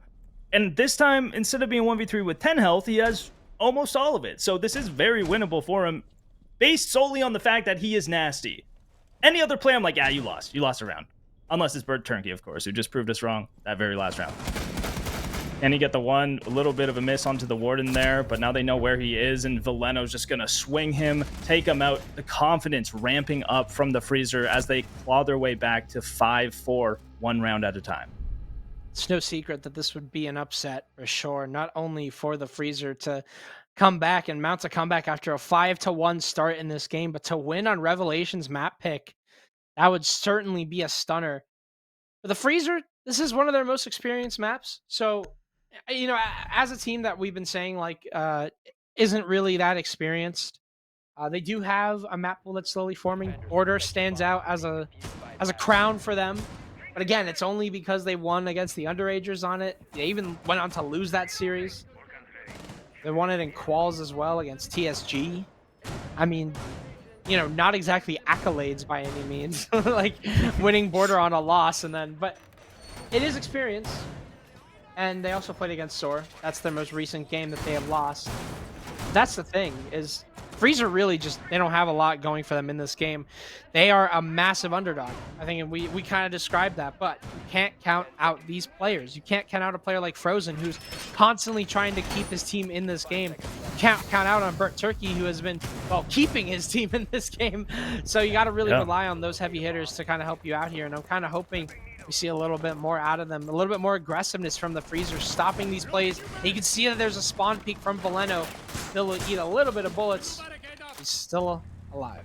And this time, instead of being 1v3 with 10 health, he has almost all of it. So this is very winnable for him, based solely on the fact that he is nasty. Any other play, I'm like, yeah, you lost. You lost a round. Unless it's Burnt Turkey, of course, who just proved us wrong that very last round. And he get the one, a little bit of a miss onto the Warden there, but now they know where he is, and Veleno's just going to swing him, take him out. The confidence ramping up from the Freezer as they claw their way back to 5-4, one round at a time. It's no secret that this would be an upset for sure, not only for the Freezer to come back and mount a comeback after a 5-1 start in this game, but to win on Revelations map pick. That would certainly be a stunner. For the Freezer, this is one of their most experienced maps. So, you know, as a team that we've been saying, like, isn't really that experienced, they do have a map pool that's slowly forming. Order stands out as a crown for them. But again, it's only because they won against the Underagers on it. They even went on to lose that series. They won it in quals as well against TSG. I mean, you know, not exactly accolades by any means, like winning border on a loss but it is experience. And they also played against Soar. That's their most recent game that they have lost. That's the thing, is Freezer really just, they don't have a lot going for them in this game. They are a massive underdog. I think we kind of described that, but you can't count out these players. You can't count out a player like Frozen, who's constantly trying to keep his team in this game. You can't count out on Burnt Turkey, who has been, well, keeping his team in this game. So you got to really rely on those heavy hitters to kind of help you out here. And I'm kind of hoping we see a little bit more out of them, a little bit more aggressiveness from the Freezer, stopping these plays. And you can see that there's a spawn peek from Veleno. They'll eat a little bit of bullets. He's still alive.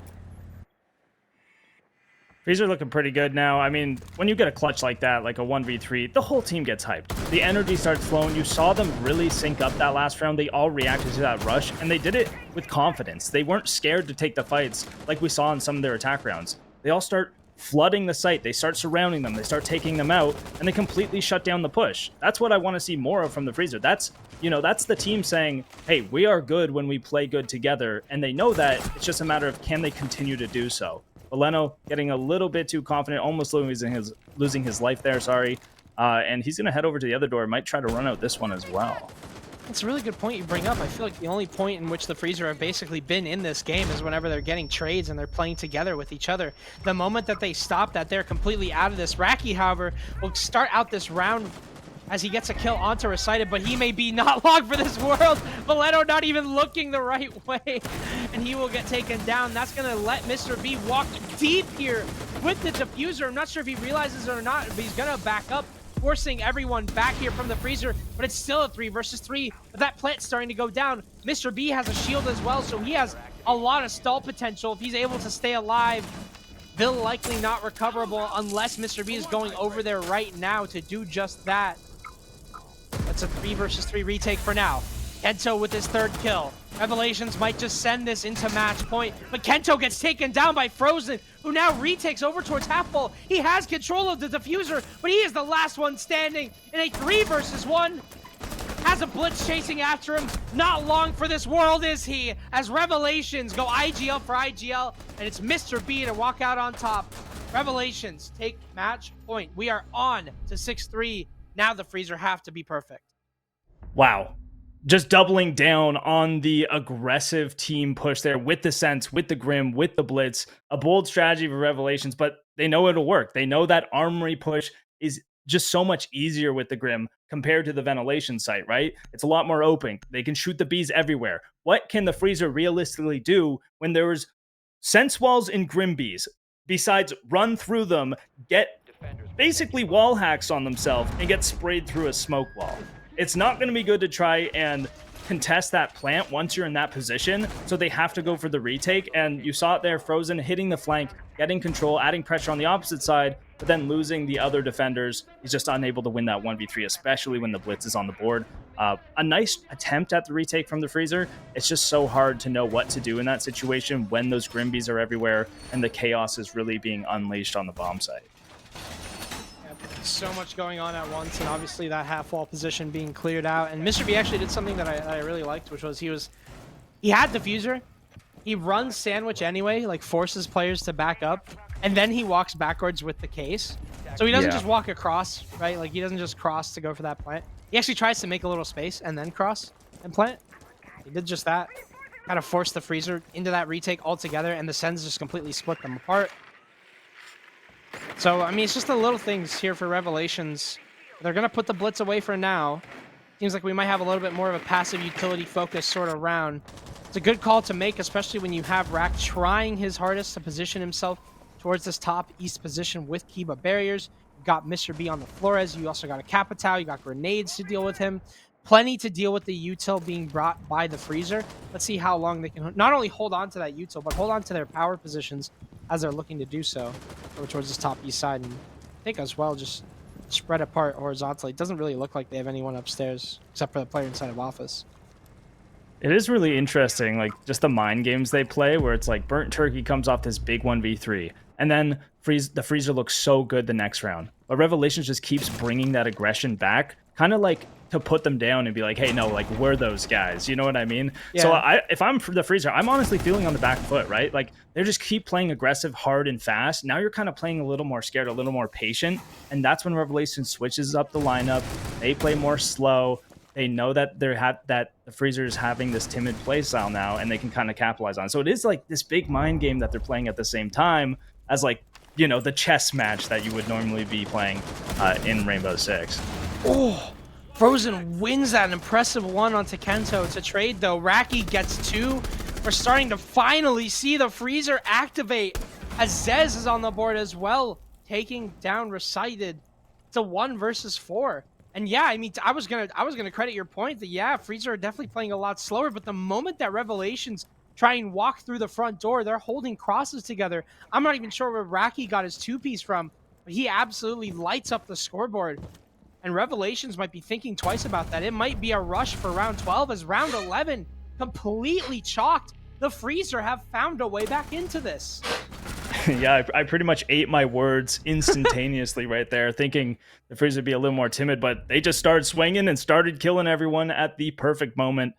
Freezer looking pretty good now. I mean, when you get a clutch like that, like a 1v3, the whole team gets hyped. The energy starts flowing. You saw them really sync up that last round. They all reacted to that rush, and they did it with confidence. They weren't scared to take the fights like we saw in some of their attack rounds. They all start flooding the site. They start surrounding them. They start taking them out, and they completely shut down the push. That's what I want to see more of from the Freezer. That's, you know, that's the team saying, hey, we are good when we play good together, and they know that. It's just a matter of, can they continue to do so? Veleno getting a little bit too confident, almost losing his life there, sorry. And he's going to head over to the other door. Might try to run out this one as well. That's a really good point you bring up. I feel like the only point in which the Freezer have basically been in this game is whenever they're getting trades and they're playing together with each other. The moment that they stop that, they're completely out of this. Raki, however, will start out this round as he gets a kill onto Recited, but he may be not long for this world. Veleno not even looking the right way, and he will get taken down. That's going to let Mr. B walk deep here with the diffuser. I'm not sure if he realizes it or not, but he's going to back up, forcing everyone back here from the Freezer, but it's still a 3 versus 3. But that plant's starting to go down. Mr. B has a shield as well, so he has a lot of stall potential if he's able to stay alive. Vil likely not recoverable unless Mr. B is going over there right now to do just that. That's a 3 versus 3 retake for now. Kento with his third kill. Revelations might just send this into match point, but Kento gets taken down by Frozen, who now retakes over towards Half-Full. He has control of the diffuser, but he is the last one standing in a 3 versus 1. Has a blitz chasing after him. Not long for this world is he, as Revelations go IGL for IGL, and it's Mr. B to walk out on top. Revelations take match point. We are on to 6-3. Now the Freezer have to be perfect. Wow. Just doubling down on the aggressive team push there with the Sense, with the Grim, with the Blitz. A bold strategy for Revelations, but they know it'll work. They know that Armory push is just so much easier with the Grim compared to the ventilation site, right? It's a lot more open. They can shoot the bees everywhere. What can the freezer realistically do when there was sense walls and Grimbees besides run through them, get basically wall hacks on themselves, and get sprayed through a smoke wall? It's not going to be good to try and contest that plant once you're in that position, so they have to go for the retake. And you saw it there, Frozen hitting the flank, getting control, adding pressure on the opposite side, but then losing the other defenders. He's just unable to win that 1v3, especially when the blitz is on the board. A nice attempt at the retake from the freezer. It's just so hard to know what to do in that situation when those Grimbees are everywhere and the chaos is really being unleashed on the bomb site. So much going on at once, and obviously that half wall position being cleared out. And Mr. B actually did something that I really liked, which was he had diffuser, he runs sandwich anyway, like forces players to back up, and then he walks backwards with the case. So he doesn't just walk across, right? Like he doesn't just cross to go for that plant. He actually tries to make a little space and then cross and plant. He did just that, kind of forced the freezer into that retake altogether, and the Sens just completely split them apart. So, I mean, it's just the little things here for Revelations. They're going to put the blitz away for now. Seems like we might have a little bit more of a passive utility focus sort of round. It's a good call to make, especially when you have Rack trying his hardest to position himself towards this top east position with Kiba barriers. You got Mr. B on the Flores. You also got a Capitao. You got grenades to deal with him. Plenty to deal with the util being brought by the freezer. Let's see how long they can not only hold on to that util, but hold on to their power positions as they're looking to do so over towards this top east side. And I think as well, just spread apart horizontally. It doesn't really look like they have anyone upstairs except for the player inside of office. It is really interesting, like just the mind games they play, where it's like Burnt Turkey comes off this big 1v3, and then the freezer looks so good the next round. But Revelations just keeps bringing that aggression back, kind of like to put them down and be like, hey, no, like we're those guys. You know what I mean? Yeah. So if I'm the freezer, I'm honestly feeling on the back foot, right? Like they just keep playing aggressive, hard, and fast. Now you're kind of playing a little more scared, a little more patient. And that's when Revelation switches up the lineup. They play more slow. They know that that the freezer is having this timid play style now, and they can kind of capitalize on it. So it is like this big mind game that they're playing at the same time as, like, you know, the chess match that you would normally be playing in Rainbow Six. Oh, Frozen wins that impressive one onto Kento. It's a trade, though. Raki gets two. We're starting to finally see the freezer activate as Zez is on the board as well, taking down Recited. It's a 1 versus 4. And yeah, I mean, I was gonna credit your point that yeah, freezer are definitely playing a lot slower, but the moment that Revelations try and walk through the front door, they're holding crosses together. I'm not even sure where Raki got his 2-piece from, but he absolutely lights up the scoreboard. And Revelations might be thinking twice about that. It might be a rush for round 12 as round 11 completely chalked. The freezer have found a way back into this. Yeah, I pretty much ate my words instantaneously right there, thinking the freezer would be a little more timid, but they just started swinging and started killing everyone at the perfect moment.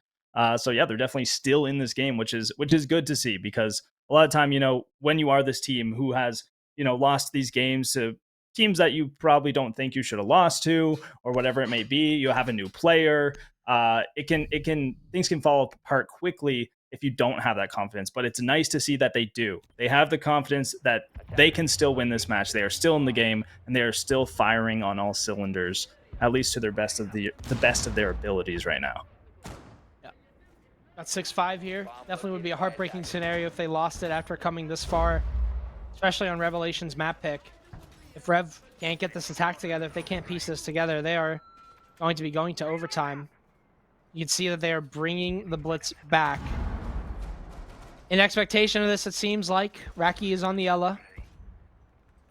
So yeah, they're definitely still in this game, which is good to see, because a lot of time, you know, when you are this team who has, you know, lost these games to teams that you probably don't think you should have lost to, or whatever it may be, you have a new player. Things can fall apart quickly if you don't have that confidence. But it's nice to see that they do. They have the confidence that they can still win this match. They are still in the game, and they are still firing on all cylinders, at least to their best of the best of their abilities right now. Yeah, got 6-5 here. Definitely would be a heartbreaking scenario if they lost it after coming this far, especially on Revelation's map pick. If Rev can't get this attack together, if they can't piece this together, they are going to be going to overtime. You can see that they are bringing the blitz back. In expectation of this, it seems like Raki is on the Ella.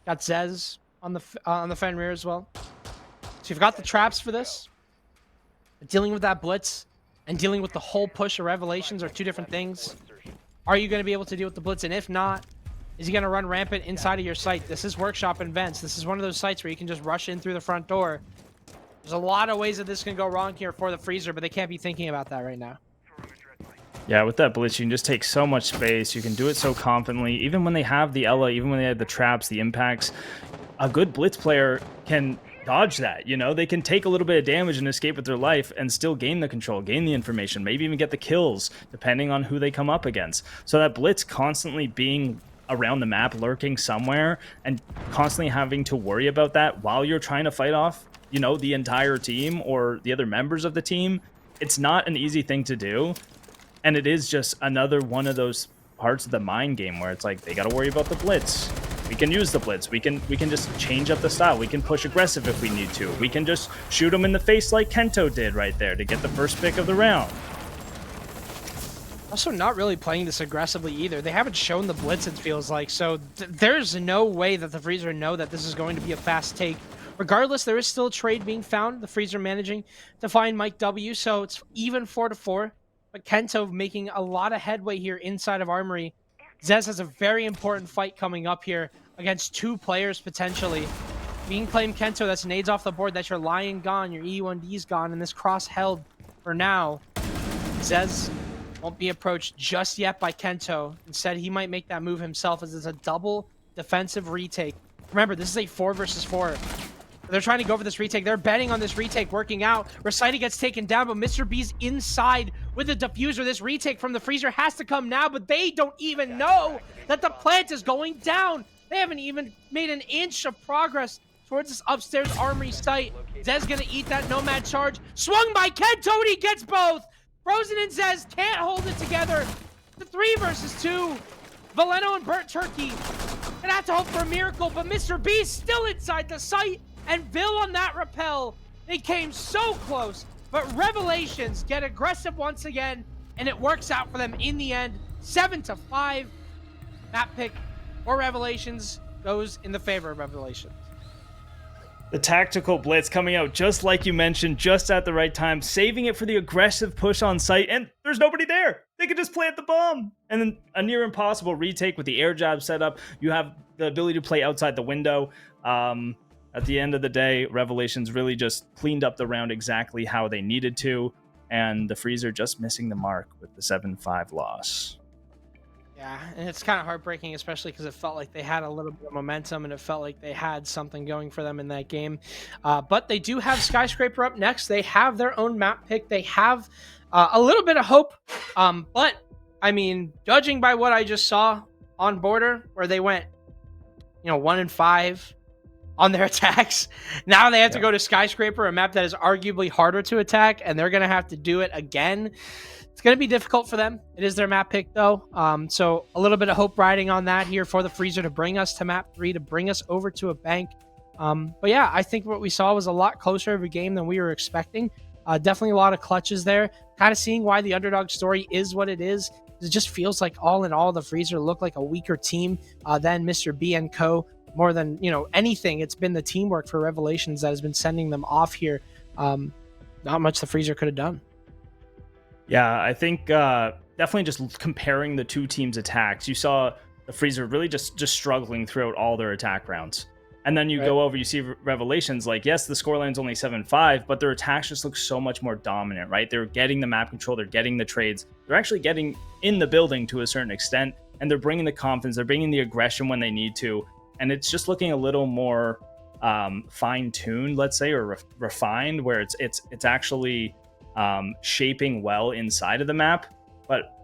Got Zez on the Fenrir as well. So you've got the traps for this. Dealing with that blitz and dealing with the whole push of Revelations are two different things. Are you going to be able to deal with the blitz? And if not, is he going to run rampant inside of your site? This is Workshop and Vents. This is one of those sites where you can just rush in through the front door. There's a lot of ways that this can go wrong here for the freezer, but they can't be thinking about that right now. Yeah, with that blitz, you can just take so much space. You can do it so confidently. Even when they have the Ella, even when they have the traps, the impacts, a good blitz player can dodge that. You know, they can take a little bit of damage and escape with their life and still gain the control, gain the information, maybe even get the kills, depending on who they come up against. So that blitz constantly being around the map, lurking somewhere, and constantly having to worry about that while you're trying to fight off you know, the entire team or the other members of the team. It's not an easy thing to do. And it is just another one of those parts of the mind game where it's like they got to worry about the blitz. We can use the blitz. We can just change up the style. We can push aggressive if we need to. We can just shoot them in the face like Kento did right there to get the first pick of the round. Also not really playing this aggressively either. They haven't shown the blitz, it feels like, so there's no way that the Freezer know that this is going to be a fast take. Regardless, there is still a trade being found. The Freezer managing to find Mike W, so it's even 4-4. But Kento making a lot of headway here inside of Armory. Zez has a very important fight coming up here against 2 players potentially. Being claimed Kento, that's nades off the board, that's your Lion gone, your E1D's gone, and this cross held for now. Zez won't be approached just yet by Kento. Instead, he might make that move himself as it's a double defensive retake. Remember, this is a 4 versus 4. They're trying to go for this retake. They're betting on this retake working out. Recite gets taken down, but Mr. B's inside with the diffuser. This retake from the Freezer has to come now, but they don't even know that the plant is going down. They haven't even made an inch of progress towards this upstairs Armory site. Zez gonna eat that Nomad charge. Swung by Kento, and he gets both. Frozen and Zez can't hold it together. The 3 versus 2. Valeno and Burnt Turkey gonna have to hope for a miracle, but Mr. B still inside the site, and Bill on that rappel. They came so close, but Revelations get aggressive once again, and it works out for them in the end. 7-5. Map pick for Revelations goes in the favor of Revelations. The tactical blitz coming out just like you mentioned, just at the right time, saving it for the aggressive push on site, and there's nobody there. They can just plant the bomb. And then a near impossible retake with the air jab set up. You have the ability to play outside the window. At the end of the day, Revelations really just cleaned up the round exactly how they needed to, and the Freezer just missing the mark with the 7-5 loss. Yeah, and it's kind of heartbreaking, especially because it felt like they had a little bit of momentum and it felt like they had something going for them in that game. But they do have Skyscraper up next. They have their own map pick. They have a little bit of hope. But, I mean, judging by what I just saw on Border, where they went, 1-5 on their attacks, now they have to go to Skyscraper, a map that is arguably harder to attack, and they're going to have to do it again. It's going to be difficult for them. It is their map pick, though. So a little bit of hope riding on that here for the Freezer to bring us to map 3, to bring us over to a bank. But yeah, I think what we saw was a lot closer of a game than we were expecting. Definitely a lot of clutches there. Kind of seeing why the underdog story is what it is. It just feels like all in all, the Freezer look like a weaker team than Mr. B and Co. More than, anything. It's been the teamwork for Revelations that has been sending them off here. Not much the Freezer could have done. Yeah, I think definitely just comparing the 2 teams' attacks, you saw the Freezer really just struggling throughout all their attack rounds. And then you go over, you see Revelations, like, yes, the scoreline's only 7-5, but their attacks just look so much more dominant, right? They're getting the map control, they're getting the trades, they're actually getting in the building to a certain extent, and they're bringing the confidence, they're bringing the aggression when they need to, and it's just looking a little more fine-tuned, let's say, or refined, where it's actually shaping well inside of the map, but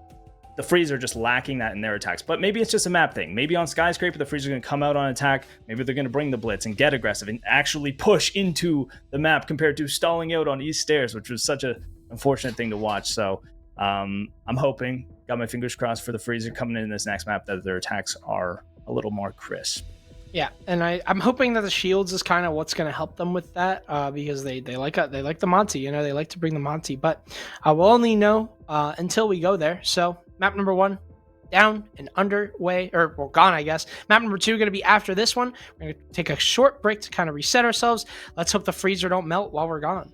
the Freezer just lacking that in their attacks. But maybe it's just a map thing. Maybe on Skyscraper, the Freezer going to come out on attack. Maybe they're going to bring the blitz and get aggressive and actually push into the map compared to stalling out on East Stairs, which was such an unfortunate thing to watch. So I'm hoping, got my fingers crossed for the Freezer coming in this next map, that their attacks are a little more crisp. Yeah, and I'm hoping that the shields is kind of what's going to help them with that, because they like the Monty, they like to bring the Monty, but we'll only know until we go there. So map number 1 down and underway, or well, gone, I guess. Map number 2 going to be after this one. We're going to take a short break to kind of reset ourselves. Let's hope the Freezer don't melt while we're gone.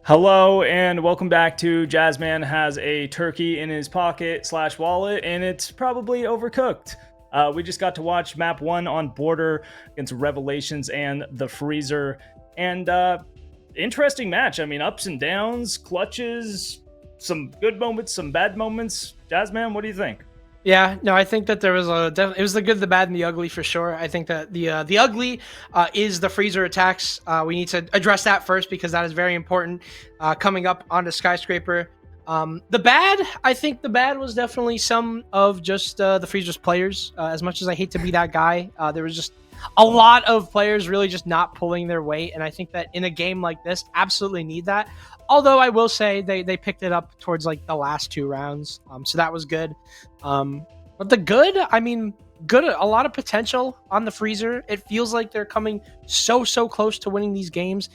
Hello and welcome back to Jazzman has a turkey in his pocket / wallet, and it's probably overcooked. We just got to watch map 1 on Border against Revelations and the Freezer, and interesting match. I mean, ups and downs, clutches, some good moments, some bad moments. Jazzman, what do you think? Yeah, no, I think that there was it was the good, the bad, and the ugly for sure. I think that the ugly is the freezer attacks. We need to address that first because that is very important. Coming up onto Skyscraper. The bad, I think the bad was definitely some of just the freezer's players. As much as I hate to be that guy, there was just a lot of players really just not pulling their weight, and I think that in a game like this, absolutely need that. Although I will say they picked it up towards like the last 2 rounds, so that was good. But the good, I mean, good, a lot of potential on the freezer. It feels like they're coming so close to winning these games,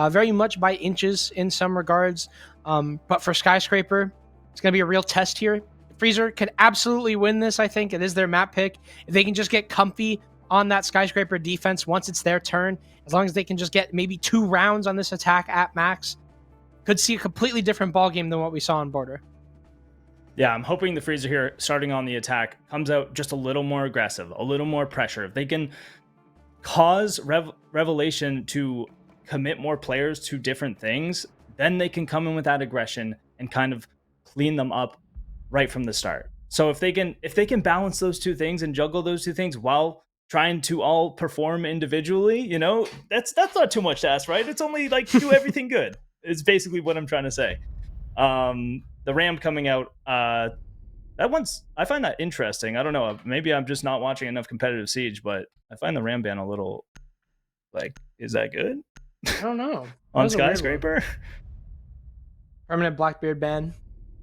very much by inches in some regards. But for Skyscraper, it's going to be a real test here. Freezer can absolutely win this. I think it is their map pick. If they can just get comfy on that Skyscraper defense once it's their turn, as long as they can just get maybe 2 rounds on this attack at max, could see a completely different ball game than what we saw on Border. Yeah, I'm hoping the Freezer here, starting on the attack, comes out just a little more aggressive, a little more pressure. If they can cause Revelation to commit more players to different things, then they can come in with that aggression and kind of clean them up right from the start. So if they can balance those 2 things and juggle those 2 things while trying to all perform individually, you know, that's not too much to ask, right? It's only like do everything good. It's basically what I'm trying to say. The Ram coming out, that one's, I find that interesting. I don't know, maybe I'm just not watching enough competitive Siege, but I find the Ram ban a little, like, is that good? I don't know. On Skyscraper? Permanent Blackbeard ban,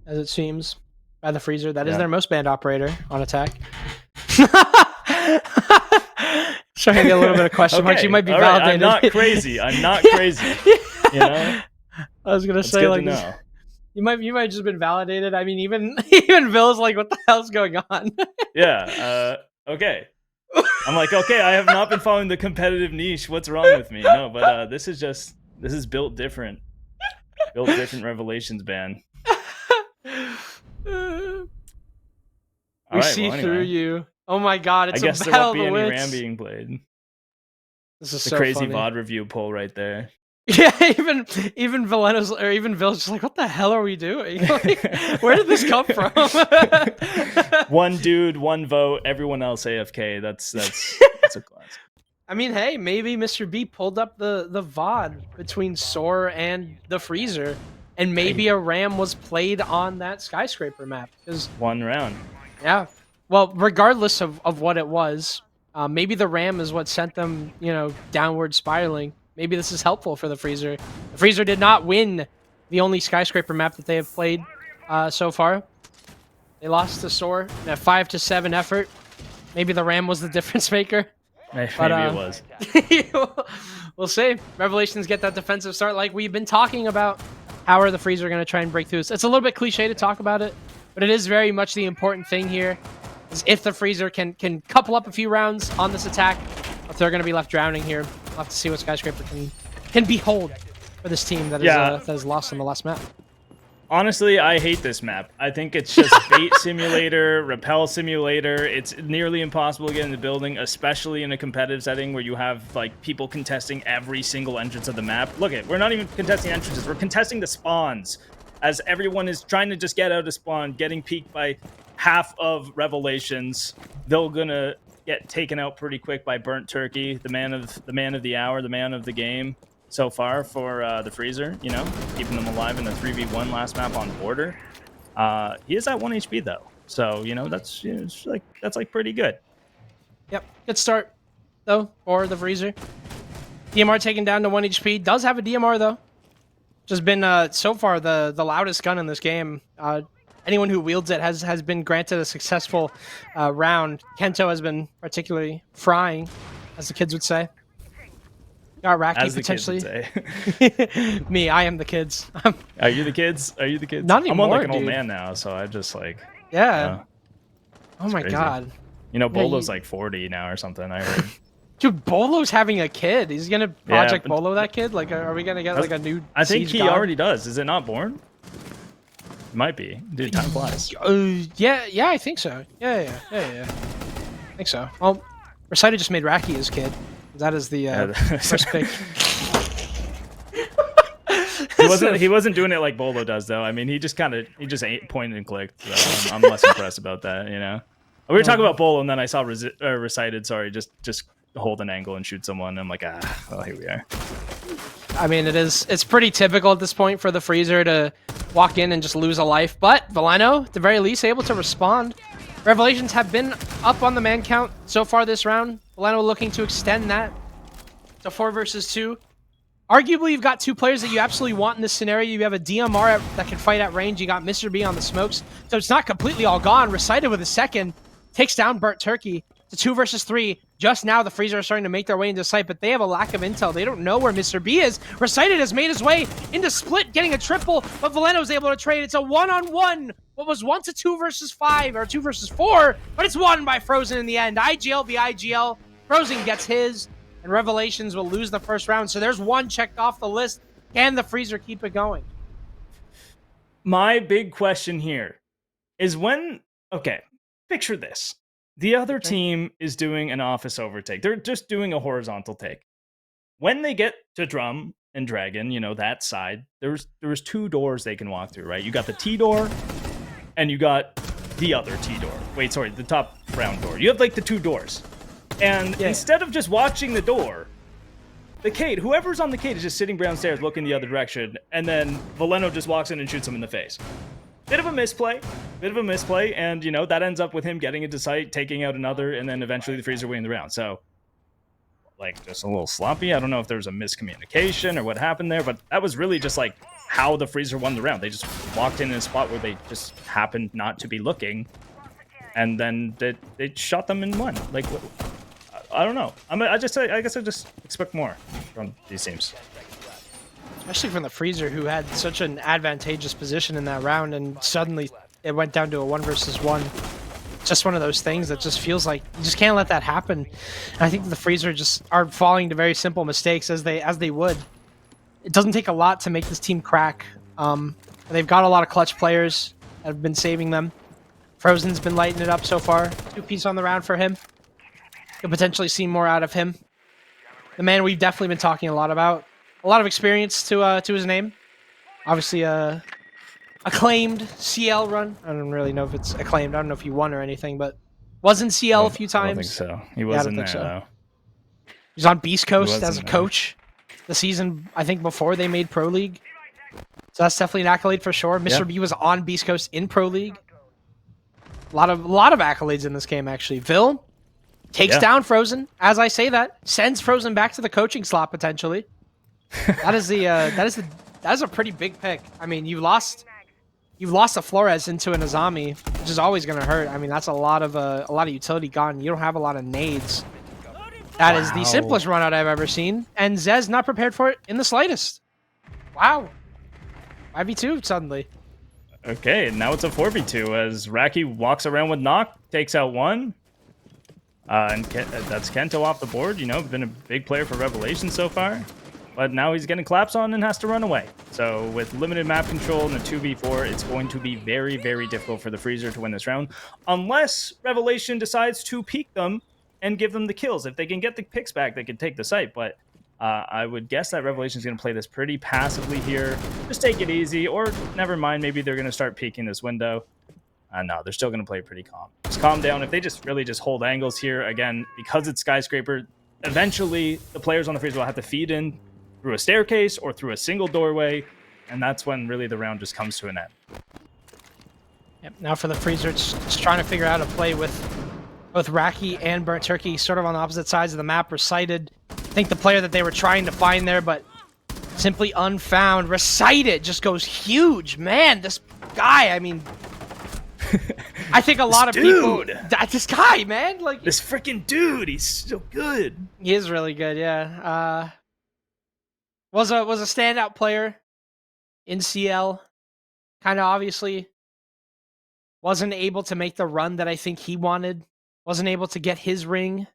as it seems, by the Freezer. That is their most banned operator on attack. Trying to get a little bit of question marks. You might be validated. Right. I'm not crazy. You know? I was gonna say, like, you might just been validated. I mean, even Bill's like, what the hell's going on? Yeah. Okay. I'm like, okay, I have not been following the competitive niche. What's wrong with me? No, but this is built different. Built different Revelations ban. We see through you. Oh my god, it's I guess a there battle won't be of any wits. Ram being played. This is the so crazy funny. VOD review poll right there. Yeah, even Valena's or even Bill's just like, what the hell are we doing? Like, where did this come from? One dude, one vote, everyone else AFK. That's a classic. I mean, hey, maybe Mr. B pulled up the VOD between Soar and the Freezer, and maybe a Ram was played on that Skyscraper map. Because 1 round. Yeah. Well, regardless of what it was, maybe the Ram is what sent them, you know, downward spiraling. Maybe this is helpful for the Freezer. The Freezer did not win the only Skyscraper map that they have played so far. They lost to Soar in a 5-7 effort. Maybe the Ram was the difference maker. Maybe it was. We'll see. Revelations get that defensive start like we've been talking about. How are the Freezer going to try and break through this? It's a little bit cliche to talk about it, but it is very much the important thing here. Is if the Freezer can couple up a few rounds on this attack, if they're going to be left drowning here. We'll have to see what Skyscraper can behold for this team that is lost on the last map. Honestly, I hate this map. I think it's just bait simulator, repel simulator. It's nearly impossible to get in the building, especially in a competitive setting where you have like people contesting every single entrance of the map. Look we're not even contesting entrances. We're contesting the spawns as everyone is trying to just get out of spawn, getting peeked by half of Revelations. They're gonna get taken out pretty quick by Burnt Turkey, the man of the hour, the man of the game so far for the Freezer, you know, keeping them alive in the 3v1 last map on Border. He is at 1 HP though, so you know that's that's pretty good. Yep, good start though for the Freezer. DMR taken down to 1 HP. Does have a DMR though. Just been so far the loudest gun in this game. Anyone who wields it has been granted a successful round. Kento has been particularly frying, as the kids would say. Got Raki potentially. Me, I am the kids. Are you the kids? Are you the kids? Not anymore, I'm like an old dude. man now, so I just like. Yeah. Oh my god. You know, Boldo's like 40 now or something. I heard. Dude, Bolo's having a kid. He's gonna Project but Bolo that kid. Like, are we gonna get like a new? I think Siege he God? already does. Is it not born? It might be. Dude, time flies. Yeah, I think so. Yeah. I think so. Well, Recited just made Raki his kid. That is the first pick. He wasn't doing it like Bolo does though. I mean, he just pointed and clicked. So I'm less impressed about that. You know, we were talking about Bolo, and then I saw Recited. Sorry, just hold an angle and shoot someone. And I'm like, well, here we are. I mean, it's pretty typical at this point for the Freezer to walk in and just lose a life. But Veleno, at the very least, able to respond. Revelations have been up on the man count so far this round. Veleno looking to extend that to 4 versus 2. Arguably, you've got two players that you absolutely want in this scenario. You have a DMR that can fight at range. You got Mr. B on the smokes. So it's not completely all gone. Recited with a second. Takes down Burnt Turkey to 2 versus 3. Just now, the Freezer are starting to make their way into sight, but they have a lack of intel. They don't know where Mr. B is. Recited has made his way into split, getting a triple, but Veleno's able to trade. It's a 1-on-1. What was once a 2 versus 5 or 2 versus 4, but it's won by Frozen in the end. IGL v IGL. Frozen gets his, and Revelations will lose the first round. So there's one checked off the list. Can the Freezer keep it going? My big question here is okay, picture this. The other team is doing an office overtake. They're just doing a horizontal take. When they get to Drum and Dragon, you know, that side, there's 2 doors they can walk through, right? You got the T door, and you got the other T door. Wait, sorry, the top round door. You have like the 2 doors. And instead of just watching the door, the Kate, whoever's on the Kate is just sitting downstairs looking the other direction, and then Veleno just walks in and shoots him in the face. Bit of a misplay, and, you know, that ends up with him getting into sight, taking out another, and then eventually the Freezer winning the round. So, like, just a little sloppy. I don't know if there was a miscommunication or what happened there, but that was really just, like, how the Freezer won the round. They just walked in a spot where they just happened not to be looking, and then they shot them and won. Like, I don't know. I guess I just expect more from these teams. Especially from the Freezer, who had such an advantageous position in that round, and suddenly it went down to a 1 versus 1. Just one of those things that just feels like you just can't let that happen. And I think the Freezer just are falling to very simple mistakes as they would. It doesn't take a lot to make this team crack. They've got a lot of clutch players that have been saving them. Frozen's been lighting it up so far. 2 piece on the round for him. Could potentially see more out of him. The man we've definitely been talking a lot about. A lot of experience to his name. Obviously, acclaimed CL run. I don't really know if it's acclaimed. I don't know if he won or anything, but was in CL a few times. I don't think so. He wasn't there, though. He was on Beast Coast as a coach the season, I think, before they made Pro League. So that's definitely an accolade for sure. Mr. B was on Beast Coast in Pro League. A lot of accolades in this game, actually. Vil takes down Frozen. As I say that, sends Frozen back to the coaching slot potentially. That is a pretty big pick. I mean, you've lost a Flores into an Azami, which is always going to hurt. I mean, that's a lot of utility gone. You don't have a lot of nades. That is the simplest run out I've ever seen, and Zez not prepared for it in the slightest. Wow, 5v2 suddenly. Okay, now it's a 4v2 as Raki walks around with knock, takes out one. And that's Kento off the board. You know, been a big player for Revelation so far. But now he's getting claps on and has to run away. So with limited map control in the 2v4, it's going to be very, very difficult for the Freezer to win this round. Unless Revelation decides to peek them and give them the kills. If they can get the picks back, they can take the site. But I would guess that Revelation's going to play this pretty passively here. Just take it easy. Or never mind, maybe they're going to start peeking this window. No, they're still going to play pretty calm. Just calm down. If they just really just hold angles here, again, because it's Skyscraper, eventually the players on the Freezer will have to feed in through a staircase or through a single doorway, and that's when really the round just comes to an end. Yep, now for the Freezer, it's just trying to figure out how to play with both Raki and Burnt Turkey sort of on the opposite sides of the map. Recited, I think the player that they were trying to find there, but simply unfound. Recited just goes huge. Man, this guy, I mean... I think a lot of people... This guy, man! Like this freaking dude, he's so good. He is really good, yeah. Was a standout player in CL. Kind of obviously wasn't able to make the run that I think he wanted. Wasn't able to get his ring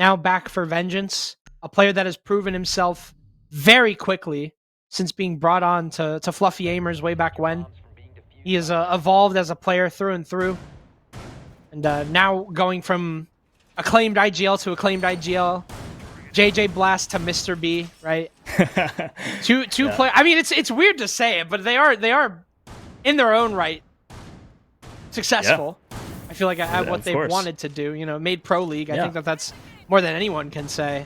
now back for vengeance. A player that has proven himself very quickly since being brought on to Fluffy Aimers way back when. He has evolved as a player through and through. And now going from acclaimed IGL to acclaimed IGL, JJ Blast to Mr. B, right? two Yeah. players. I mean, it's weird to say it, but they are in their own right successful. Yeah. I feel like at what they've wanted to do, you know, made Pro League. I think that's more than anyone can say.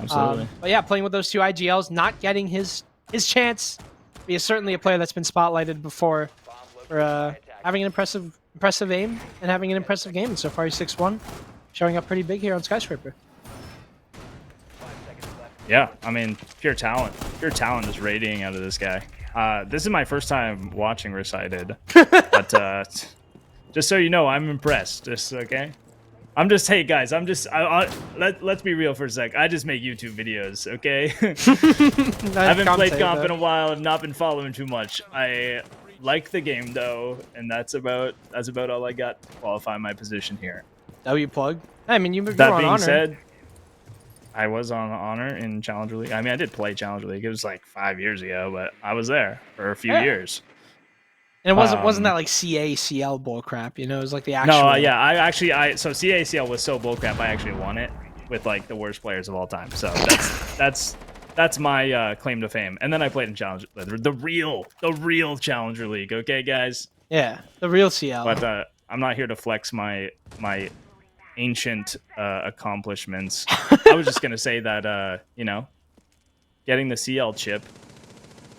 Absolutely. But yeah, playing with those two IGLs, not getting his chance. He is certainly a player that's been spotlighted before for having an impressive aim and having an impressive game. And so far, he's 6-1, showing up pretty big here on Skyscraper. Yeah, I mean, pure talent is radiating out of this guy. This is my first time watching Recited, but just so you know, I'm impressed. Just okay. Hey guys, let's be real for a sec. I just make YouTube videos, okay? I haven't played comp in a while. I've not been following too much. I like the game though, and that's about all I got to qualify my position here. W plug. I mean, you're that on being Honor. said, I was on Honor in Challenger League. I mean, I did play Challenger League. It was like 5 years ago, but I was there for a few years. And it wasn't that like CACL bullcrap, you know? It was like the actual. No, yeah, so CACL was so bullcrap. I actually won it with like the worst players of all time. So that's my claim to fame. And then I played in Challenger, the real Challenger League. Okay, guys. Yeah, the real CL. But I'm not here to flex my ancient accomplishments. I was just gonna say that you know, getting the CL chip